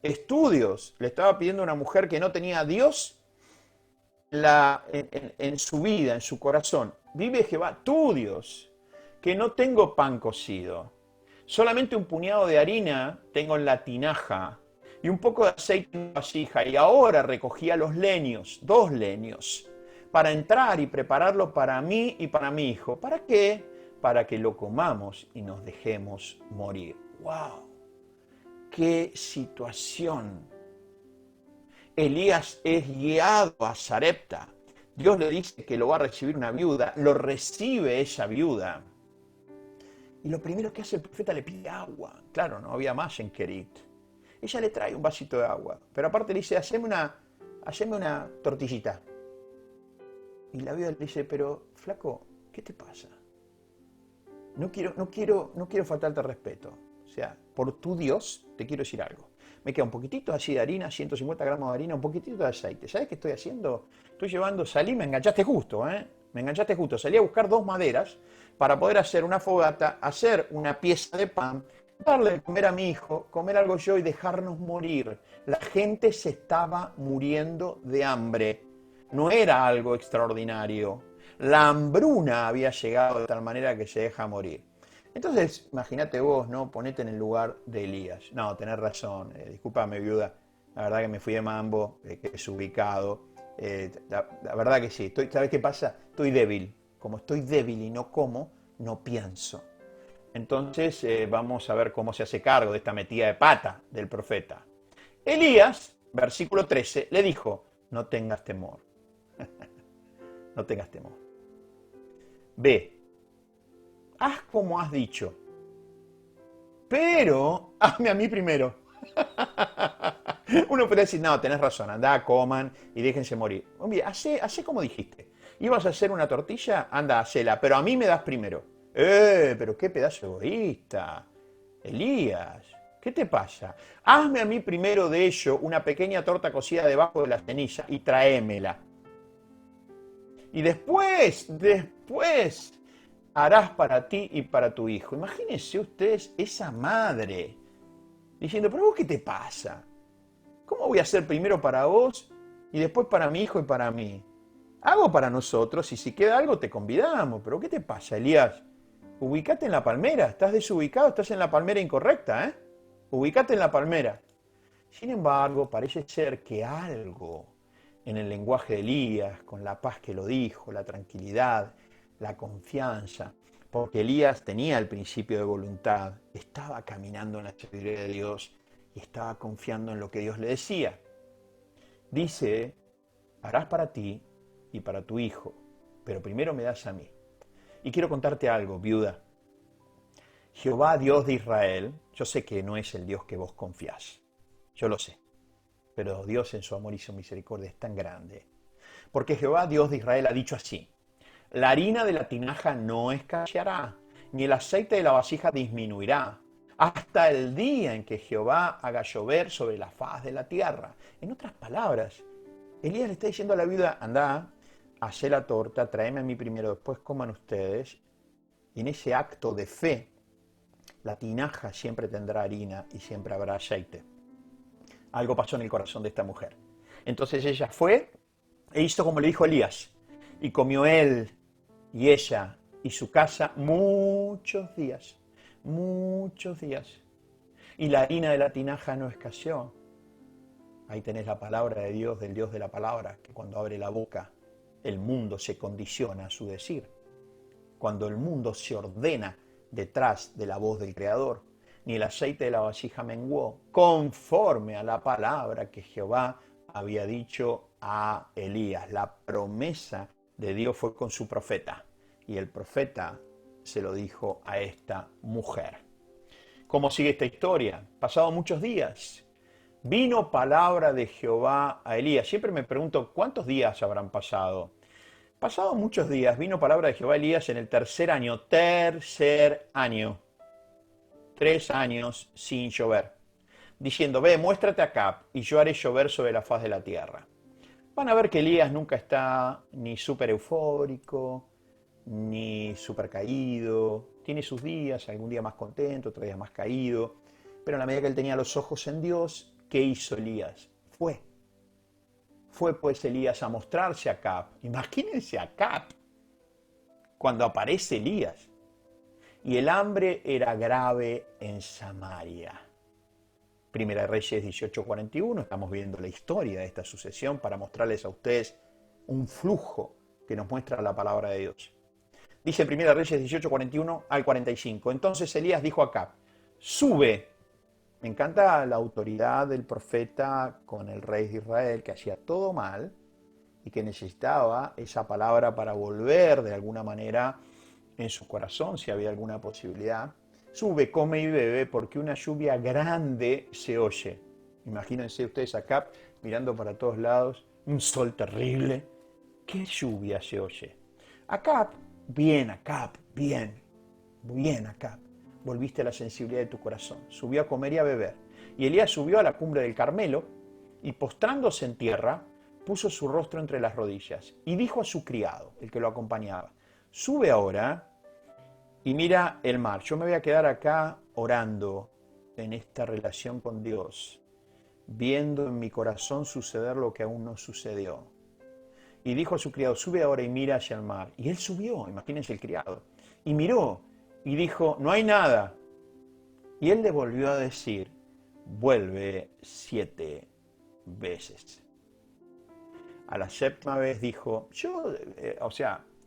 es tu Dios. Le estaba pidiendo a una mujer que no tenía a Dios en su vida, en su corazón. Vive Jehová, tu Dios, que no tengo pan cocido. Solamente un puñado de harina tengo en la tinaja y un poco de aceite en la vasija. Y ahora recogía los leños, 2 leños, para entrar y prepararlo para mí y para mi hijo. ¿Para qué? Para que lo comamos y nos dejemos morir. ¡Wow! ¡Qué situación! Elías es guiado a Sarepta. Dios le dice que lo va a recibir una viuda. Lo recibe esa viuda. Y lo primero que hace el profeta le pide agua. Claro, no había más en Querit. Ella le trae un vasito de agua. Pero aparte le dice, haceme una tortillita. Y la viuda le dice, pero flaco, ¿qué te pasa? No quiero faltarte respeto. O sea, por tu Dios te quiero decir algo. Me queda un poquitito así de harina, 150 gramos de harina, un poquitito de aceite. ¿Sabes qué estoy haciendo? Me enganchaste justo, Me enganchaste justo. Salí a buscar 2 maderas para poder hacer una fogata, hacer una pieza de pan, darle de comer a mi hijo, comer algo yo y dejarnos morir. La gente se estaba muriendo de hambre. No era algo extraordinario. La hambruna había llegado de tal manera que se deja morir. Entonces, imagínate vos, ¿no? Ponete en el lugar de Elías. No, tenés razón. Discúlpame, viuda. La verdad que me fui de mambo, que es ubicado. La verdad que sí. ¿Sabes qué pasa? Estoy débil. Como estoy débil y no como, no pienso. Entonces, vamos a ver cómo se hace cargo de esta metida de pata del profeta. Elías, versículo 13, le dijo, no tengas temor. No tengas temor. Ve, haz como has dicho, pero hazme a mí primero. Uno puede decir, no, tenés razón, andá, coman y déjense morir. Mira, hacé como dijiste. ¿Ibas a hacer una tortilla? Anda, hacela, pero a mí me das primero. Pero qué pedazo egoísta. Elías, ¿qué te pasa? Hazme a mí primero de ello una pequeña torta cocida debajo de la ceniza y tráemela. Y después harás para ti y para tu hijo. Imagínense ustedes esa madre diciendo, pero vos, ¿qué te pasa? ¿Cómo voy a hacer primero para vos y después para mi hijo y para mí? Hago para nosotros y si queda algo te convidamos. Pero ¿qué te pasa, Elías? Ubicate en la palmera. Estás desubicado, estás en la palmera incorrecta, Ubicate en la palmera. Sin embargo, parece ser que algo en el lenguaje de Elías, con la paz que lo dijo, la tranquilidad, la confianza, porque Elías tenía el principio de voluntad, estaba caminando en la sabiduría de Dios y estaba confiando en lo que Dios le decía. Dice, harás para ti y para tu hijo, pero primero me das a mí. Y quiero contarte algo, viuda. Jehová, Dios de Israel, yo sé que no es el Dios que vos confiás, yo lo sé, pero Dios en su amor y su misericordia es tan grande. Porque Jehová, Dios de Israel, ha dicho así, la harina de la tinaja no escaseará, ni el aceite de la vasija disminuirá, hasta el día en que Jehová haga llover sobre la faz de la tierra. En otras palabras, Elías le está diciendo a la viuda, andá, hacé la torta, tráeme a mí primero, después coman ustedes. Y en ese acto de fe, la tinaja siempre tendrá harina y siempre habrá aceite. Algo pasó en el corazón de esta mujer. Entonces ella fue e hizo como le dijo Elías. Y comió él y ella y su casa muchos días, muchos días. Y la harina de la tinaja no escaseó. Ahí tenés la palabra de Dios, del Dios de la palabra, que cuando abre la boca, el mundo se condiciona a su decir. Cuando el mundo se ordena detrás de la voz del Creador, ni el aceite de la vasija menguó, conforme a la palabra que Jehová había dicho a Elías. La promesa de Dios fue con su profeta, y el profeta se lo dijo a esta mujer. ¿Cómo sigue esta historia? Pasado muchos días, vino palabra de Jehová a Elías. Siempre me pregunto, ¿cuántos días habrán pasado? Pasado muchos días, vino palabra de Jehová a Elías en el tercer año, 3 años sin llover, diciendo, ve, muéstrate acá, y yo haré llover sobre la faz de la tierra. Van a ver que Elías nunca está ni súper eufórico, ni súper caído. Tiene sus días, algún día más contento, otro día más caído. Pero en la medida que él tenía los ojos en Dios, ¿qué hizo Elías? Fue pues Elías a mostrarse a Acab. Imagínense a Acab cuando aparece Elías. Y el hambre era grave en Samaria. Primera de Reyes 18:41, estamos viendo la historia de esta sucesión para mostrarles a ustedes un flujo que nos muestra la palabra de Dios. Dice Primera de Reyes 18:41 al 45. Entonces Elías dijo a Acab, sube. Me encanta la autoridad del profeta con el rey de Israel, que hacía todo mal y que necesitaba esa palabra para volver de alguna manera en su corazón, si había alguna posibilidad. Sube, come y bebe, porque una lluvia grande se oye. Imagínense ustedes acá, mirando para todos lados, un sol terrible. ¿Qué lluvia se oye? Acab, bien, Acab. Volviste a la sensibilidad de tu corazón. Subió a comer y a beber. Y Elías subió a la cumbre del Carmelo y postrándose en tierra, puso su rostro entre las rodillas y dijo a su criado, el que lo acompañaba, sube ahora y mira el mar. Yo me voy a quedar acá orando en esta relación con Dios, viendo en mi corazón suceder lo que aún no sucedió. Y dijo a su criado, sube ahora y mira hacia el mar. Y él subió, imagínense el criado, y miró y dijo, no hay nada. Y él le volvió a decir, vuelve 7 veces. A la 7ª vez dijo,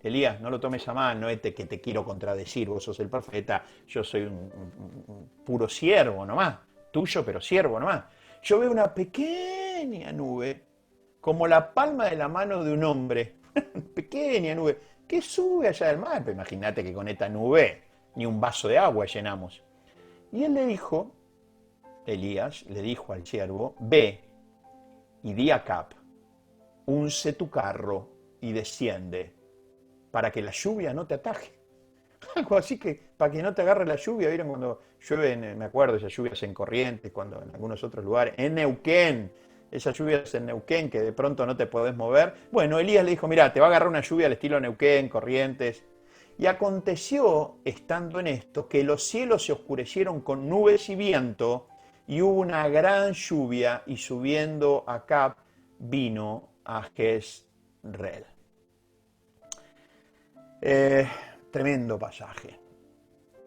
Elías, no lo tomes a mal, no es que te quiero contradecir, vos sos el profeta, yo soy un puro siervo nomás, tuyo pero siervo nomás. Yo veo una pequeña nube, como la palma de la mano de un hombre, pequeña nube, que sube allá del mar. Pero imagínate que con esta nube ni un vaso de agua llenamos. Y él le dijo, Elías le dijo al siervo, ve y di a Acab, unce tu carro y desciende, para que la lluvia no te ataje. Algo así que, para que no te agarre la lluvia. ¿Vieron cuando llueve, me acuerdo, esas lluvias en Corrientes, cuando en algunos otros lugares, en Neuquén, esas lluvias en Neuquén que de pronto no te podés mover? Bueno, Elías le dijo, mira, te va a agarrar una lluvia al estilo Neuquén, Corrientes. Y aconteció, estando en esto, que los cielos se oscurecieron con nubes y viento, y hubo una gran lluvia, y subiendo Acab vino a Jezreel. Tremendo pasaje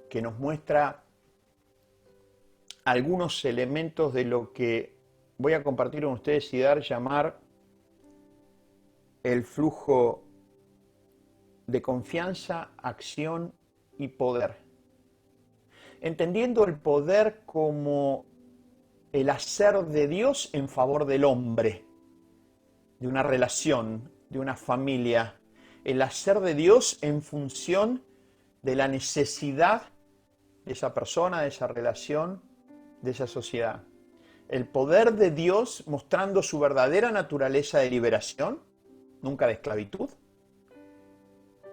que nos muestra algunos elementos de lo que voy a compartir con ustedes y llamar el flujo de confianza, acción y poder. Entendiendo el poder como el hacer de Dios en favor del hombre, de una relación, de una familia, el hacer de Dios en función de la necesidad de esa persona, de esa relación, de esa sociedad. El poder de Dios mostrando su verdadera naturaleza de liberación, nunca de esclavitud.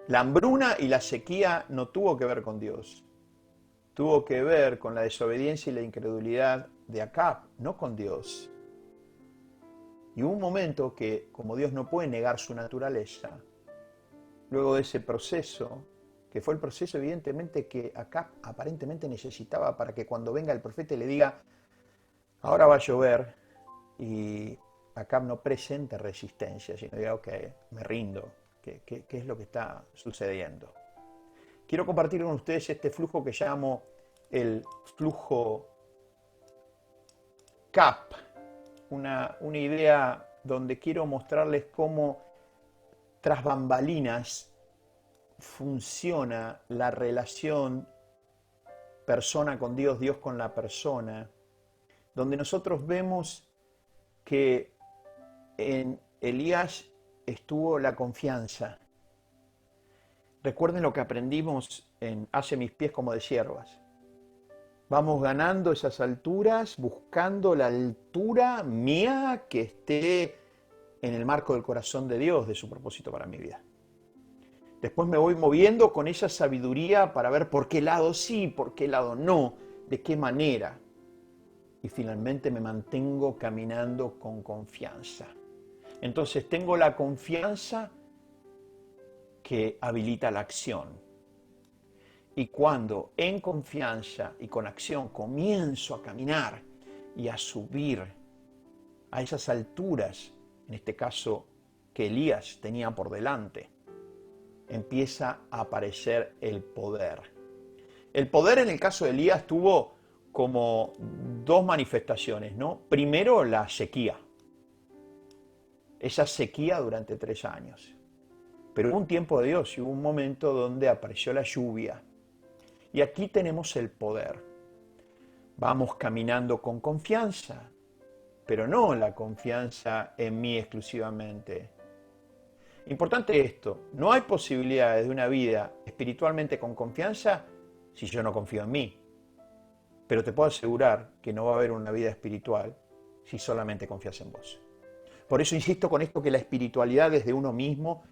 La hambruna y la sequía no tuvo que ver con Dios. Tuvo que ver con la desobediencia y la incredulidad de Acab, no con Dios. Y hubo un momento que, como Dios no puede negar su naturaleza, luego de ese proceso, que fue el proceso evidentemente que Acab aparentemente necesitaba para que cuando venga el profeta le diga, ahora va a llover, y Acab no presente resistencia, sino diga, ok, me rindo, qué es lo que está sucediendo. Quiero compartir con ustedes este flujo que llamo el flujo CAP, una idea donde quiero mostrarles cómo tras bambalinas funciona la relación persona con Dios, Dios con la persona, donde nosotros vemos que en Elías estuvo la confianza. Recuerden lo que aprendimos en Hace mis pies como de siervas. Vamos ganando esas alturas, buscando la altura mía que esté en el marco del corazón de Dios, de su propósito para mi vida. Después me voy moviendo con esa sabiduría para ver por qué lado sí, por qué lado no, de qué manera. Y finalmente me mantengo caminando con confianza. Entonces tengo la confianza que habilita la acción. Y cuando en confianza y con acción comienzo a caminar y a subir a esas alturas, en este caso que Elías tenía por delante, empieza a aparecer el poder. El poder en el caso de Elías tuvo como dos manifestaciones, ¿no? Primero, la sequía. Esa sequía durante 3 años. Pero hubo un tiempo de Dios y hubo un momento donde apareció la lluvia. Y aquí tenemos el poder. Vamos caminando con confianza, pero no la confianza en mí exclusivamente. Importante esto, no hay posibilidades de una vida espiritualmente con confianza si yo no confío en mí. Pero te puedo asegurar que no va a haber una vida espiritual si solamente confías en vos. Por eso insisto con esto que la espiritualidad desde uno mismo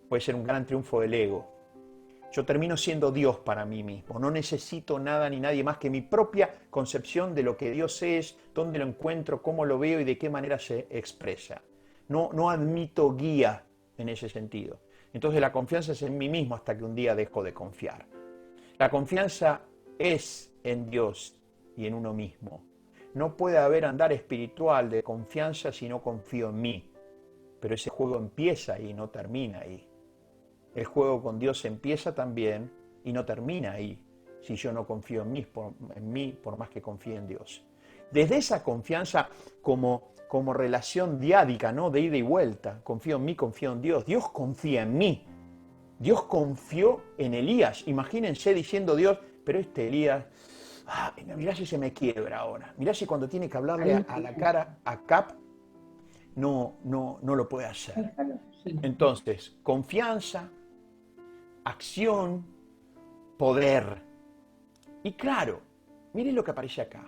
puede ser un gran triunfo del ego. Yo termino siendo Dios para mí mismo. No necesito nada ni nadie más que mi propia concepción de lo que Dios es, dónde lo encuentro, cómo lo veo y de qué manera se expresa. No admito guía en ese sentido. Entonces la confianza es en mí mismo hasta que un día dejo de confiar. La confianza es en Dios y en uno mismo. No puede haber andar espiritual de confianza si no confío en mí. Pero ese juego empieza ahí, no termina ahí. El juego con Dios empieza también y no termina ahí, si yo no confío en mí, por más que confíe en Dios. Desde esa confianza como relación diádica, ¿no? De ida y vuelta. Confío en mí, confío en Dios. Dios confía en mí. Dios confió en Elías. Imagínense diciendo Dios, pero este Elías, mirá si se me quiebra ahora. Mirá si cuando tiene que hablarle a la cara a Cap, no lo puede hacer. Entonces, confianza, acción, poder. Y claro, miren lo que aparece acá.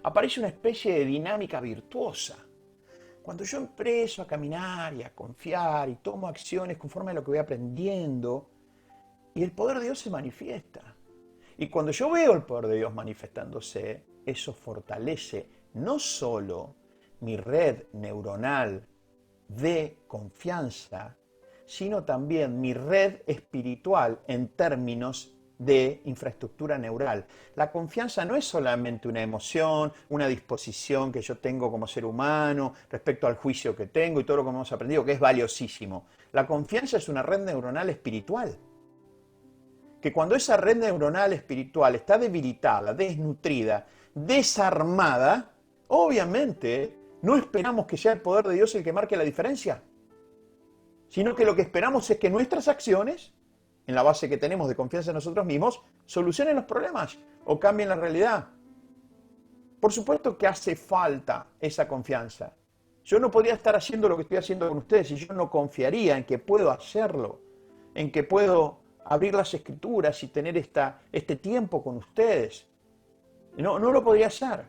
Aparece una especie de dinámica virtuosa. Cuando yo empiezo a caminar y a confiar y tomo acciones conforme a lo que voy aprendiendo, y el poder de Dios se manifiesta. Y cuando yo veo el poder de Dios manifestándose, eso fortalece no solo mi red neuronal de confianza, sino también mi red espiritual en términos de infraestructura neural. La confianza no es solamente una emoción, una disposición que yo tengo como ser humano respecto al juicio que tengo y todo lo que hemos aprendido, que es valiosísimo. La confianza es una red neuronal espiritual. Que cuando esa red neuronal espiritual está debilitada, desnutrida, desarmada, obviamente no esperamos que sea el poder de Dios el que marque la diferencia, sino que lo que esperamos es que nuestras acciones, en la base que tenemos de confianza en nosotros mismos, solucionen los problemas o cambien la realidad. Por supuesto que hace falta esa confianza. Yo no podría estar haciendo lo que estoy haciendo con ustedes si yo no confiaría en que puedo hacerlo, en que puedo abrir las escrituras y tener este tiempo con ustedes. No lo podría hacer.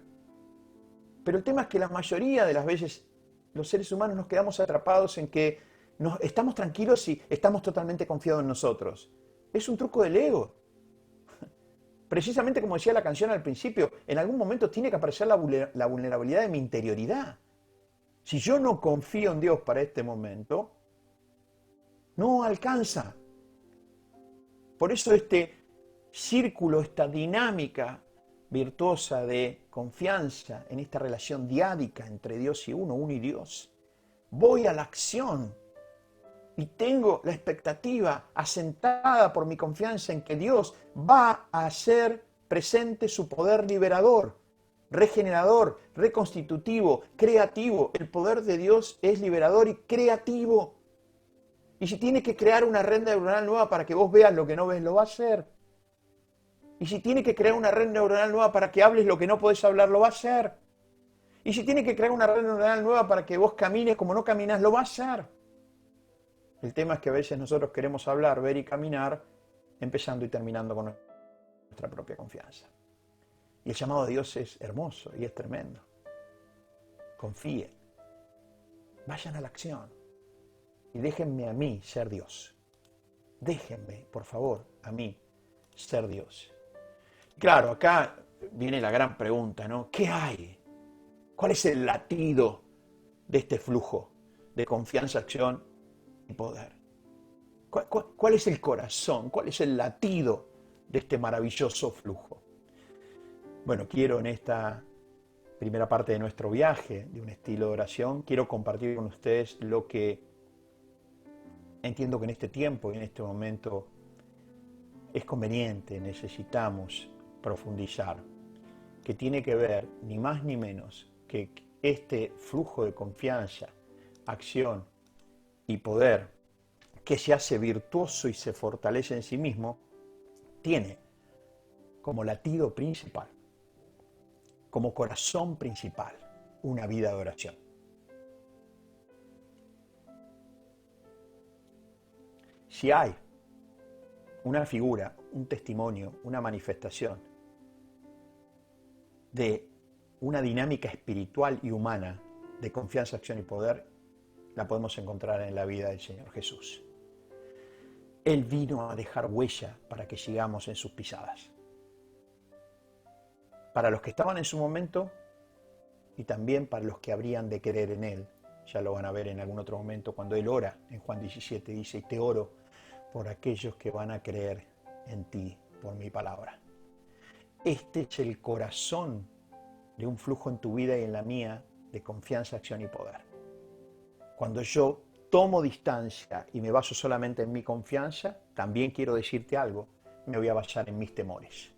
Pero el tema es que la mayoría de las veces los seres humanos nos quedamos atrapados en que estamos tranquilos y estamos totalmente confiados en nosotros. Es un truco del ego. Precisamente como decía la canción al principio, en algún momento tiene que aparecer la vulnerabilidad de mi interioridad. Si yo no confío en Dios para este momento, no alcanza. Por eso este círculo, esta dinámica virtuosa de confianza en esta relación diádica entre Dios y uno y Dios. Voy a la acción. y tengo la expectativa asentada por mi confianza en que Dios va a hacer presente su poder liberador, regenerador, reconstitutivo, creativo. El poder de Dios es liberador y creativo. Y si tiene que crear una red neuronal nueva para que vos veas lo que no ves, lo va a hacer. Y si tiene que crear una red neuronal nueva para que hables lo que no podés hablar, lo va a hacer. Y si tiene que crear una red neuronal nueva para que vos camines como no caminás, lo va a hacer. El tema es que a veces nosotros queremos hablar, ver y caminar, empezando y terminando con nuestra propia confianza. Y el llamado de Dios es hermoso y es tremendo. Confíen. Vayan a la acción. Y déjenme a mí ser Dios. Déjenme, por favor, a mí ser Dios. Claro, acá viene la gran pregunta, ¿no? ¿Qué hay? ¿Cuál es el latido de este flujo de confianza, acción y poder? ¿Cuál es el corazón? ¿Cuál es el latido de este maravilloso flujo? Bueno, quiero en esta primera parte de nuestro viaje de un estilo de oración, quiero compartir con ustedes lo que entiendo que en este tiempo y en este momento es conveniente, necesitamos profundizar, que tiene que ver ni más ni menos que este flujo de confianza, acción y poder que se hace virtuoso y se fortalece en sí mismo, tiene como latido principal, como corazón principal, una vida de oración. Si hay una figura, un testimonio, una manifestación de una dinámica espiritual y humana de confianza, acción y poder, la podemos encontrar en la vida del Señor Jesús. Él vino a dejar huella para que sigamos en sus pisadas. Para los que estaban en su momento y también para los que habrían de creer en Él. Ya lo van a ver en algún otro momento cuando Él ora. En Juan 17 dice, y te oro por aquellos que van a creer en ti por mi palabra. Este es el corazón de un flujo en tu vida y en la mía de confianza, acción y poder. Cuando yo tomo distancia y me baso solamente en mi confianza, también quiero decirte algo, me voy a basar en mis temores.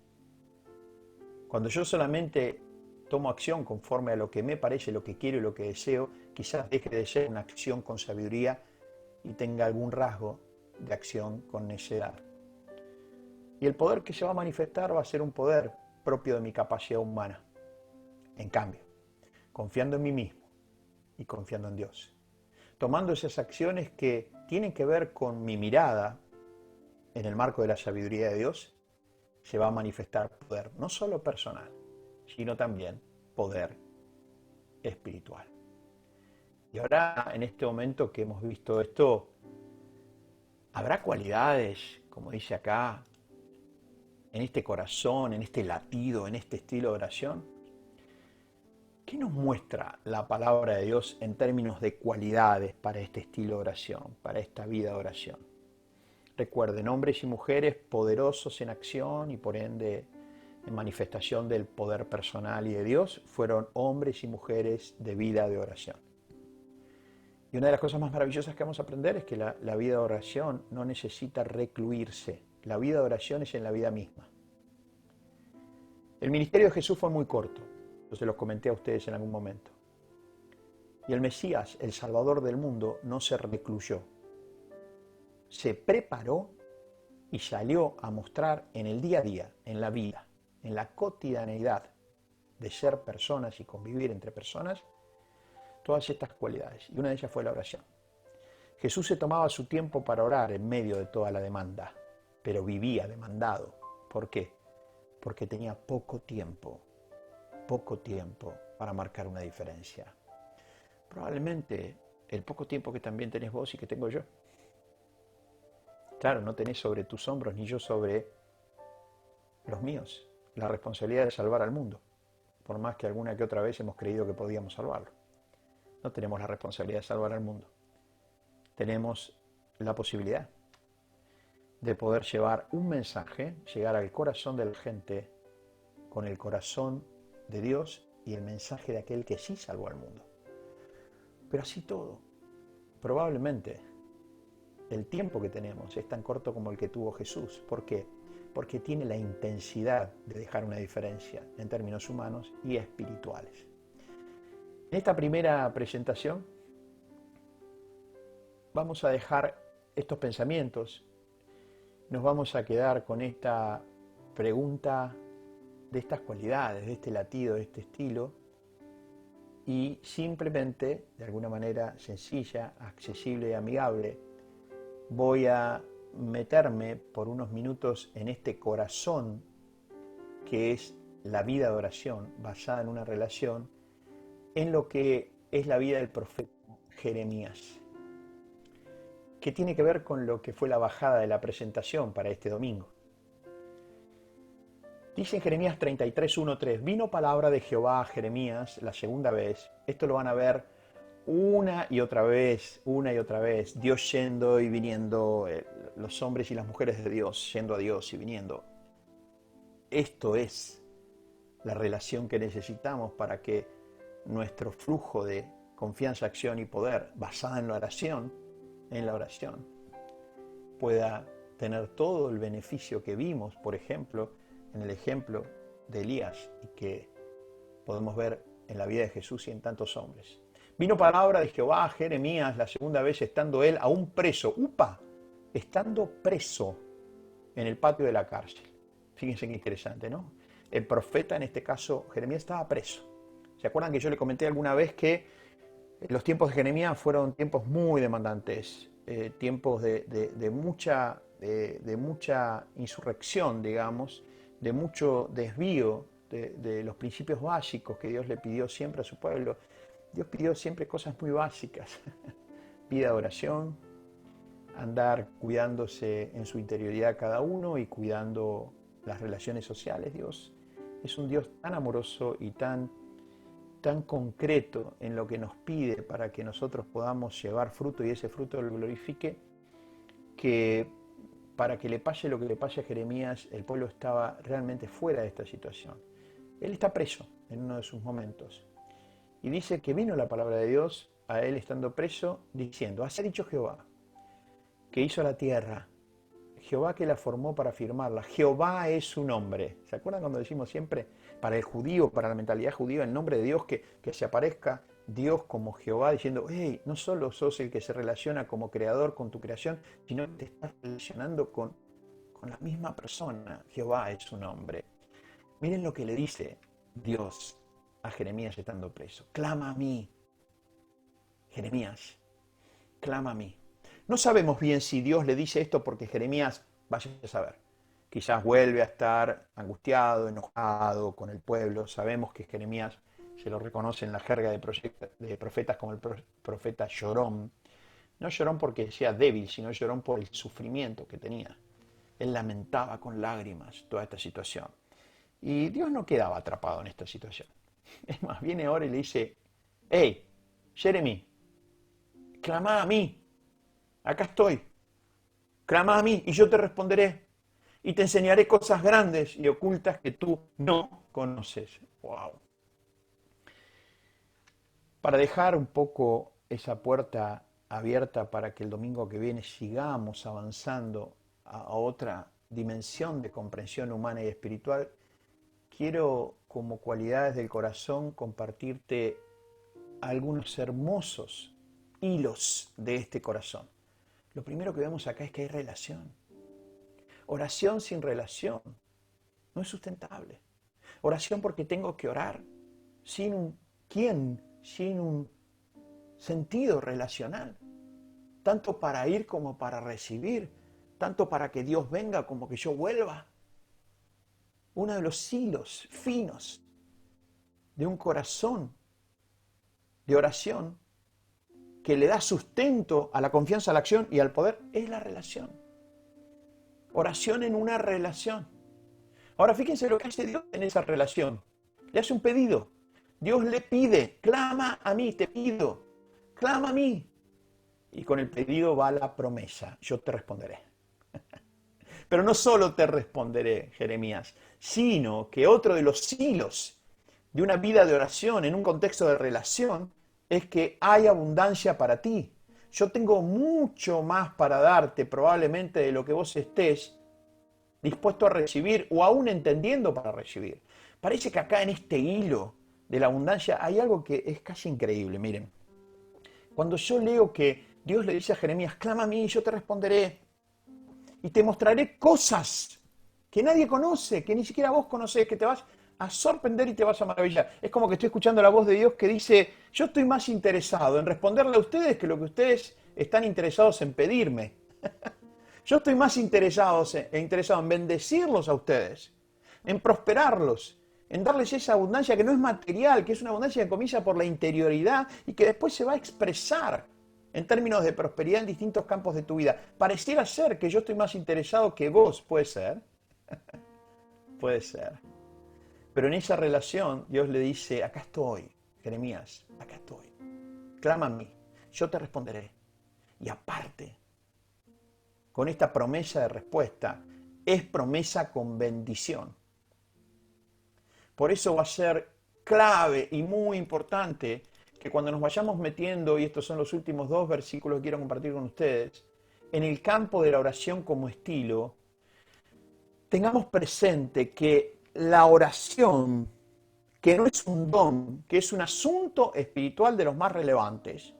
Cuando yo solamente tomo acción conforme a lo que me parece, lo que quiero y lo que deseo, quizás deje de ser una acción con sabiduría y tenga algún rasgo de acción con necedad. Y el poder que se va a manifestar va a ser un poder propio de mi capacidad humana. En cambio, confiando en mí mismo y confiando en Dios, tomando esas acciones que tienen que ver con mi mirada en el marco de la sabiduría de Dios, se va a manifestar poder, no solo personal, sino también poder espiritual. Y ahora, en este momento que hemos visto esto, ¿habrá cualidades, como dice acá, en este corazón, en este latido, en este estilo de oración? ¿Qué nos muestra la palabra de Dios en términos de cualidades para este estilo de oración, para esta vida de oración? Recuerden, hombres y mujeres poderosos en acción y por ende en manifestación del poder personal y de Dios, fueron hombres y mujeres de vida de oración. Y una de las cosas más maravillosas que vamos a aprender es que la vida de oración no necesita recluirse. La vida de oración es en la vida misma. El ministerio de Jesús fue muy corto, yo se los comenté a ustedes en algún momento. Y el Mesías, el Salvador del mundo, no se recluyó. Se preparó y salió a mostrar en el día a día, en la vida, en la cotidianeidad de ser personas y convivir entre personas, todas estas cualidades. Y una de ellas fue la oración. Jesús se tomaba su tiempo para orar en medio de toda la demanda, pero vivía demandado. ¿Por qué? Porque tenía poco tiempo para marcar una diferencia. Probablemente el poco tiempo que también tenés vos y que tengo yo. Claro, no tenés sobre tus hombros ni yo sobre los míos la responsabilidad de salvar al mundo, por más que alguna que otra vez hemos creído que podíamos salvarlo. No tenemos la responsabilidad de salvar al mundo. Tenemos la posibilidad de poder llevar un mensaje, llegar al corazón de la gente con el corazón de Dios y el mensaje de aquel que sí salvó al mundo. Pero así todo, probablemente el tiempo que tenemos es tan corto como el que tuvo Jesús. ¿Por qué? Porque tiene la intensidad de dejar una diferencia en términos humanos y espirituales. En esta primera presentación vamos a dejar estos pensamientos, nos vamos a quedar con esta pregunta de estas cualidades, de este latido, de este estilo, y simplemente, de alguna manera sencilla, accesible y amigable, voy a meterme por unos minutos en este corazón que es la vida de oración basada en una relación, en lo que es la vida del profeta Jeremías, que tiene que ver con lo que fue la bajada de la presentación para este domingo. Dice en Jeremías 33:1-3, vino palabra de Jehová a Jeremías la segunda vez. Esto lo van a ver una y otra vez, Dios yendo y viniendo, los hombres y las mujeres de Dios yendo a Dios y viniendo. Esto es la relación que necesitamos para que nuestro flujo de confianza, acción y poder, basada en la oración, pueda tener todo el beneficio que vimos, por ejemplo, en el ejemplo de Elías y que podemos ver en la vida de Jesús y en tantos hombres. Vino palabra de Jehová a Jeremías la segunda vez, estando él aún preso, estando preso en el patio de la cárcel. Fíjense qué interesante, ¿no? El profeta, en este caso Jeremías, estaba preso. ¿Se acuerdan que yo le comenté alguna vez que los tiempos de Jeremías fueron tiempos muy demandantes, tiempos de mucha insurrección, digamos, de mucho desvío de los principios básicos que Dios le pidió siempre a su pueblo? Dios pidió siempre cosas muy básicas, vida de oración, andar cuidándose en su interioridad cada uno y cuidando las relaciones sociales. Dios es un Dios tan amoroso y tan concreto en lo que nos pide para que nosotros podamos llevar fruto y ese fruto lo glorifique, que para que le pase lo que le pase a Jeremías, el pueblo estaba realmente fuera de esta situación. Él está preso en uno de sus momentos. Y dice que vino la palabra de Dios a él estando preso, diciendo, así ha dicho Jehová, que hizo la tierra, Jehová que la formó para firmarla, Jehová es su nombre. ¿Se acuerdan cuando decimos siempre, para el judío, para la mentalidad judía, el nombre de Dios, que se aparezca Dios como Jehová, diciendo, hey, no solo sos el que se relaciona como creador con tu creación, sino que te estás relacionando con la misma persona, Jehová es su nombre. Miren lo que le dice Dios a Jeremías estando preso. Clama a mí, Jeremías, clama a mí. No sabemos bien si Dios le dice esto porque Jeremías, vaya a saber, quizás vuelve a estar angustiado, enojado con el pueblo. Sabemos que Jeremías se lo reconoce en la jerga de profetas como el profeta llorón. No llorón porque sea débil, sino llorón por el sufrimiento que tenía. Él lamentaba con lágrimas toda esta situación. Y Dios no quedaba atrapado en esta situación. Es más, viene ahora y le dice, hey, Jeremí, clama a mí, acá estoy, clama a mí y yo te responderé y te enseñaré cosas grandes y ocultas que tú no conoces. Wow. Para dejar un poco esa puerta abierta para que el domingo que viene sigamos avanzando a otra dimensión de comprensión humana y espiritual, quiero, como cualidades del corazón, compartirte algunos hermosos hilos de este corazón. Lo primero que vemos acá es que hay relación. Oración sin relación no es sustentable. Oración porque tengo que orar sin un sentido relacional, tanto para ir como para recibir, tanto para que Dios venga como que yo vuelva. Uno de los hilos finos de un corazón de oración que le da sustento a la confianza, a la acción y al poder es la relación. Oración en una relación. Ahora fíjense lo que hace Dios en esa relación. Le hace un pedido. Dios le pide, clama a mí, te pido, clama a mí. Y con el pedido va la promesa, yo te responderé. Pero no solo te responderé, Jeremías, sino que otro de los hilos de una vida de oración en un contexto de relación es que hay abundancia para ti. yo tengo mucho más para darte probablemente de lo que vos estés dispuesto a recibir o aún entendiendo para recibir. Parece que acá en este hilo de la abundancia hay algo que es casi increíble. Miren, cuando yo leo que Dios le dice a Jeremías, clama a mí y yo te responderé y te mostraré cosas que nadie conoce, que ni siquiera vos conocés, que te vas a sorprender y te vas a maravillar. Es como que estoy escuchando la voz de Dios que dice, yo estoy más interesado en responderle a ustedes que lo que ustedes están interesados en pedirme. Yo estoy más interesado en bendecirlos a ustedes, en prosperarlos, en darles esa abundancia que no es material, que es una abundancia que comienza por la interioridad y que después se va a expresar en términos de prosperidad en distintos campos de tu vida. Pareciera ser que yo estoy más interesado que vos, puede ser, puede ser. Pero en esa relación Dios le dice, acá estoy, Jeremías, acá estoy. Clama a mí, yo te responderé. Y aparte, con esta promesa de respuesta, es promesa con bendición. Por eso va a ser clave y muy importante que cuando nos vayamos metiendo, y estos son los últimos 2 versículos que quiero compartir con ustedes, en el campo de la oración como estilo, tengamos presente que la oración, que no es un don, que es un asunto espiritual de los más relevantes,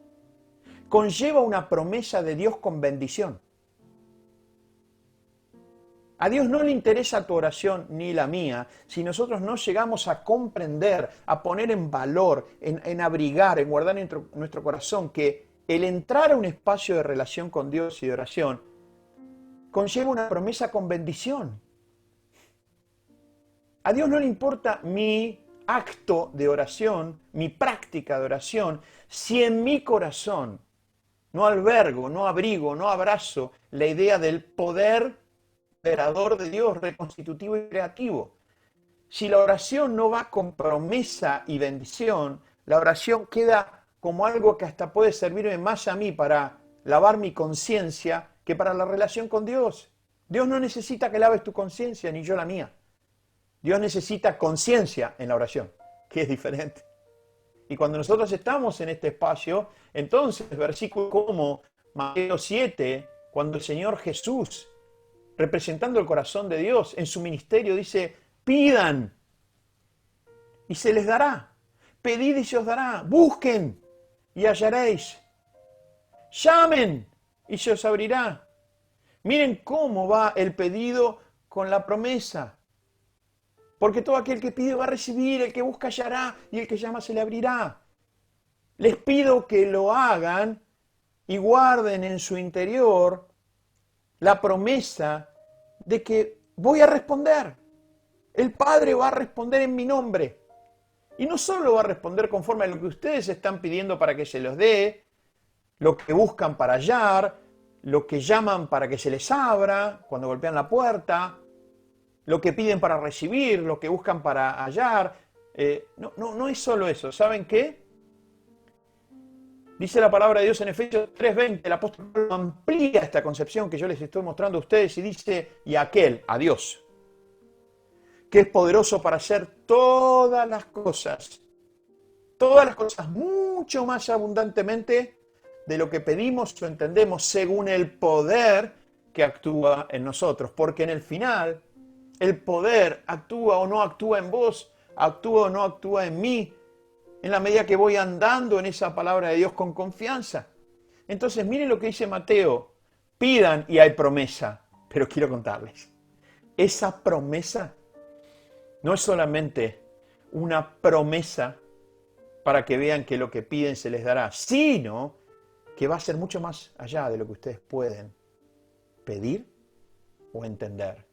conlleva una promesa de Dios con bendición. A Dios no le interesa tu oración ni la mía si nosotros no llegamos a comprender, a poner en valor, en abrigar, en guardar en nuestro corazón que el entrar a un espacio de relación con Dios y de oración conlleva una promesa con bendición. A Dios no le importa mi acto de oración, mi práctica de oración, si en mi corazón no albergo, no abrigo, no abrazo la idea del poder operador de Dios, reconstitutivo y creativo. Si la oración no va con promesa y bendición, la oración queda como algo que hasta puede servirme más a mí para lavar mi conciencia que para la relación con Dios. Dios no necesita que laves tu conciencia, ni yo la mía. Dios necesita conciencia en la oración, que es diferente. Y cuando nosotros estamos en este espacio, entonces versículos como Mateo 7, cuando el Señor Jesús, representando el corazón de Dios en su ministerio, dice, pidan y se les dará. Pedid y se os dará. Busquen y hallaréis. Llamen y se os abrirá. Miren cómo va el pedido con la promesa. Porque todo aquel que pide va a recibir, el que busca hallará y el que llama se le abrirá. Les pido que lo hagan y guarden en su interior la promesa de que voy a responder. El Padre va a responder en mi nombre. Y no solo va a responder conforme a lo que ustedes están pidiendo para que se los dé, lo que buscan para hallar, lo que llaman para que se les abra cuando golpean la puerta, lo que piden para recibir, lo que buscan para hallar. No es solo eso. ¿Saben qué? Dice la palabra de Dios en Efesios 3:20, el apóstol Pablo amplía esta concepción que yo les estoy mostrando a ustedes y dice, y aquel, a Dios, que es poderoso para hacer todas las cosas mucho más abundantemente de lo que pedimos o entendemos según el poder que actúa en nosotros. Porque en el final, el poder actúa o no actúa en vos, actúa o no actúa en mí, en la medida que voy andando en esa palabra de Dios con confianza. Entonces, miren lo que dice Mateo. Pidan y hay promesa. Pero quiero contarles. Esa promesa no es solamente una promesa para que vean que lo que piden se les dará, sino que va a ser mucho más allá de lo que ustedes pueden pedir o entender.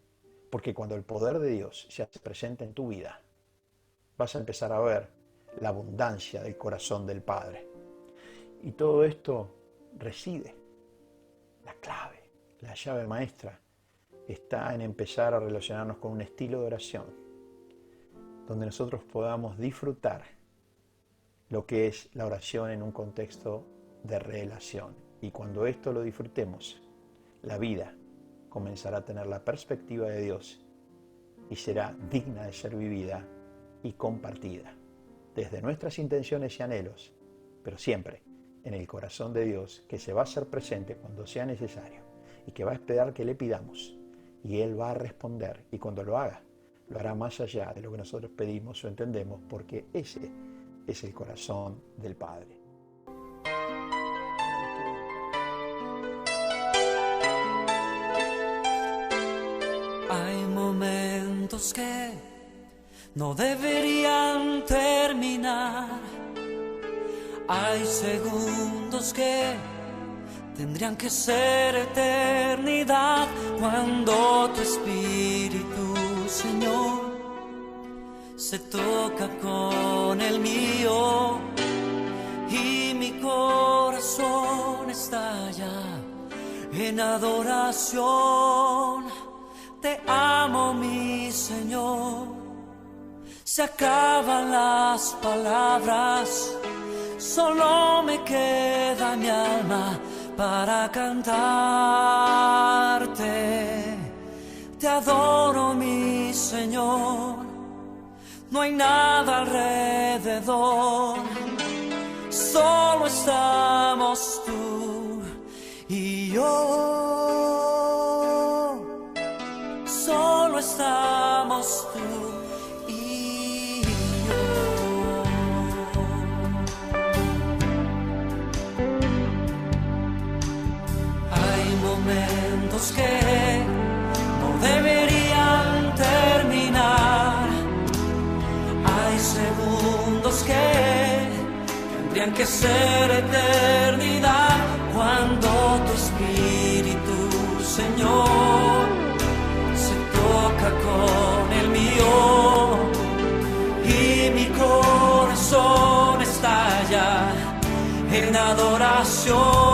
Porque cuando el poder de Dios se hace presente en tu vida, vas a empezar a ver la abundancia del corazón del Padre. Y todo esto reside. La clave, la llave maestra, está en empezar a relacionarnos con un estilo de oración donde nosotros podamos disfrutar lo que es la oración en un contexto de relación. Y cuando esto lo disfrutemos, la vida comenzará a tener la perspectiva de Dios y será digna de ser vivida y compartida desde nuestras intenciones y anhelos, pero siempre en el corazón de Dios que se va a hacer presente cuando sea necesario y que va a esperar que le pidamos y Él va a responder, y cuando lo haga, lo hará más allá de lo que nosotros pedimos o entendemos, porque ese es el corazón del Padre. Hay momentos que no deberían terminar. Hay segundos que tendrían que ser eternidad. Cuando tu espíritu, Señor, se toca con el mío y mi corazón estalla en adoración. Te amo, mi Señor. Se acaban las palabras, solo me queda mi alma para cantarte. Te adoro, mi Señor. No hay nada alrededor, solo estamos tú y yo. Solo estamos tú y yo. Hay momentos que no deberían terminar. Hay segundos que tendrían que ser eternidad. Cuando tu espíritu, Señor, con el mío y mi corazón estalla en adoración.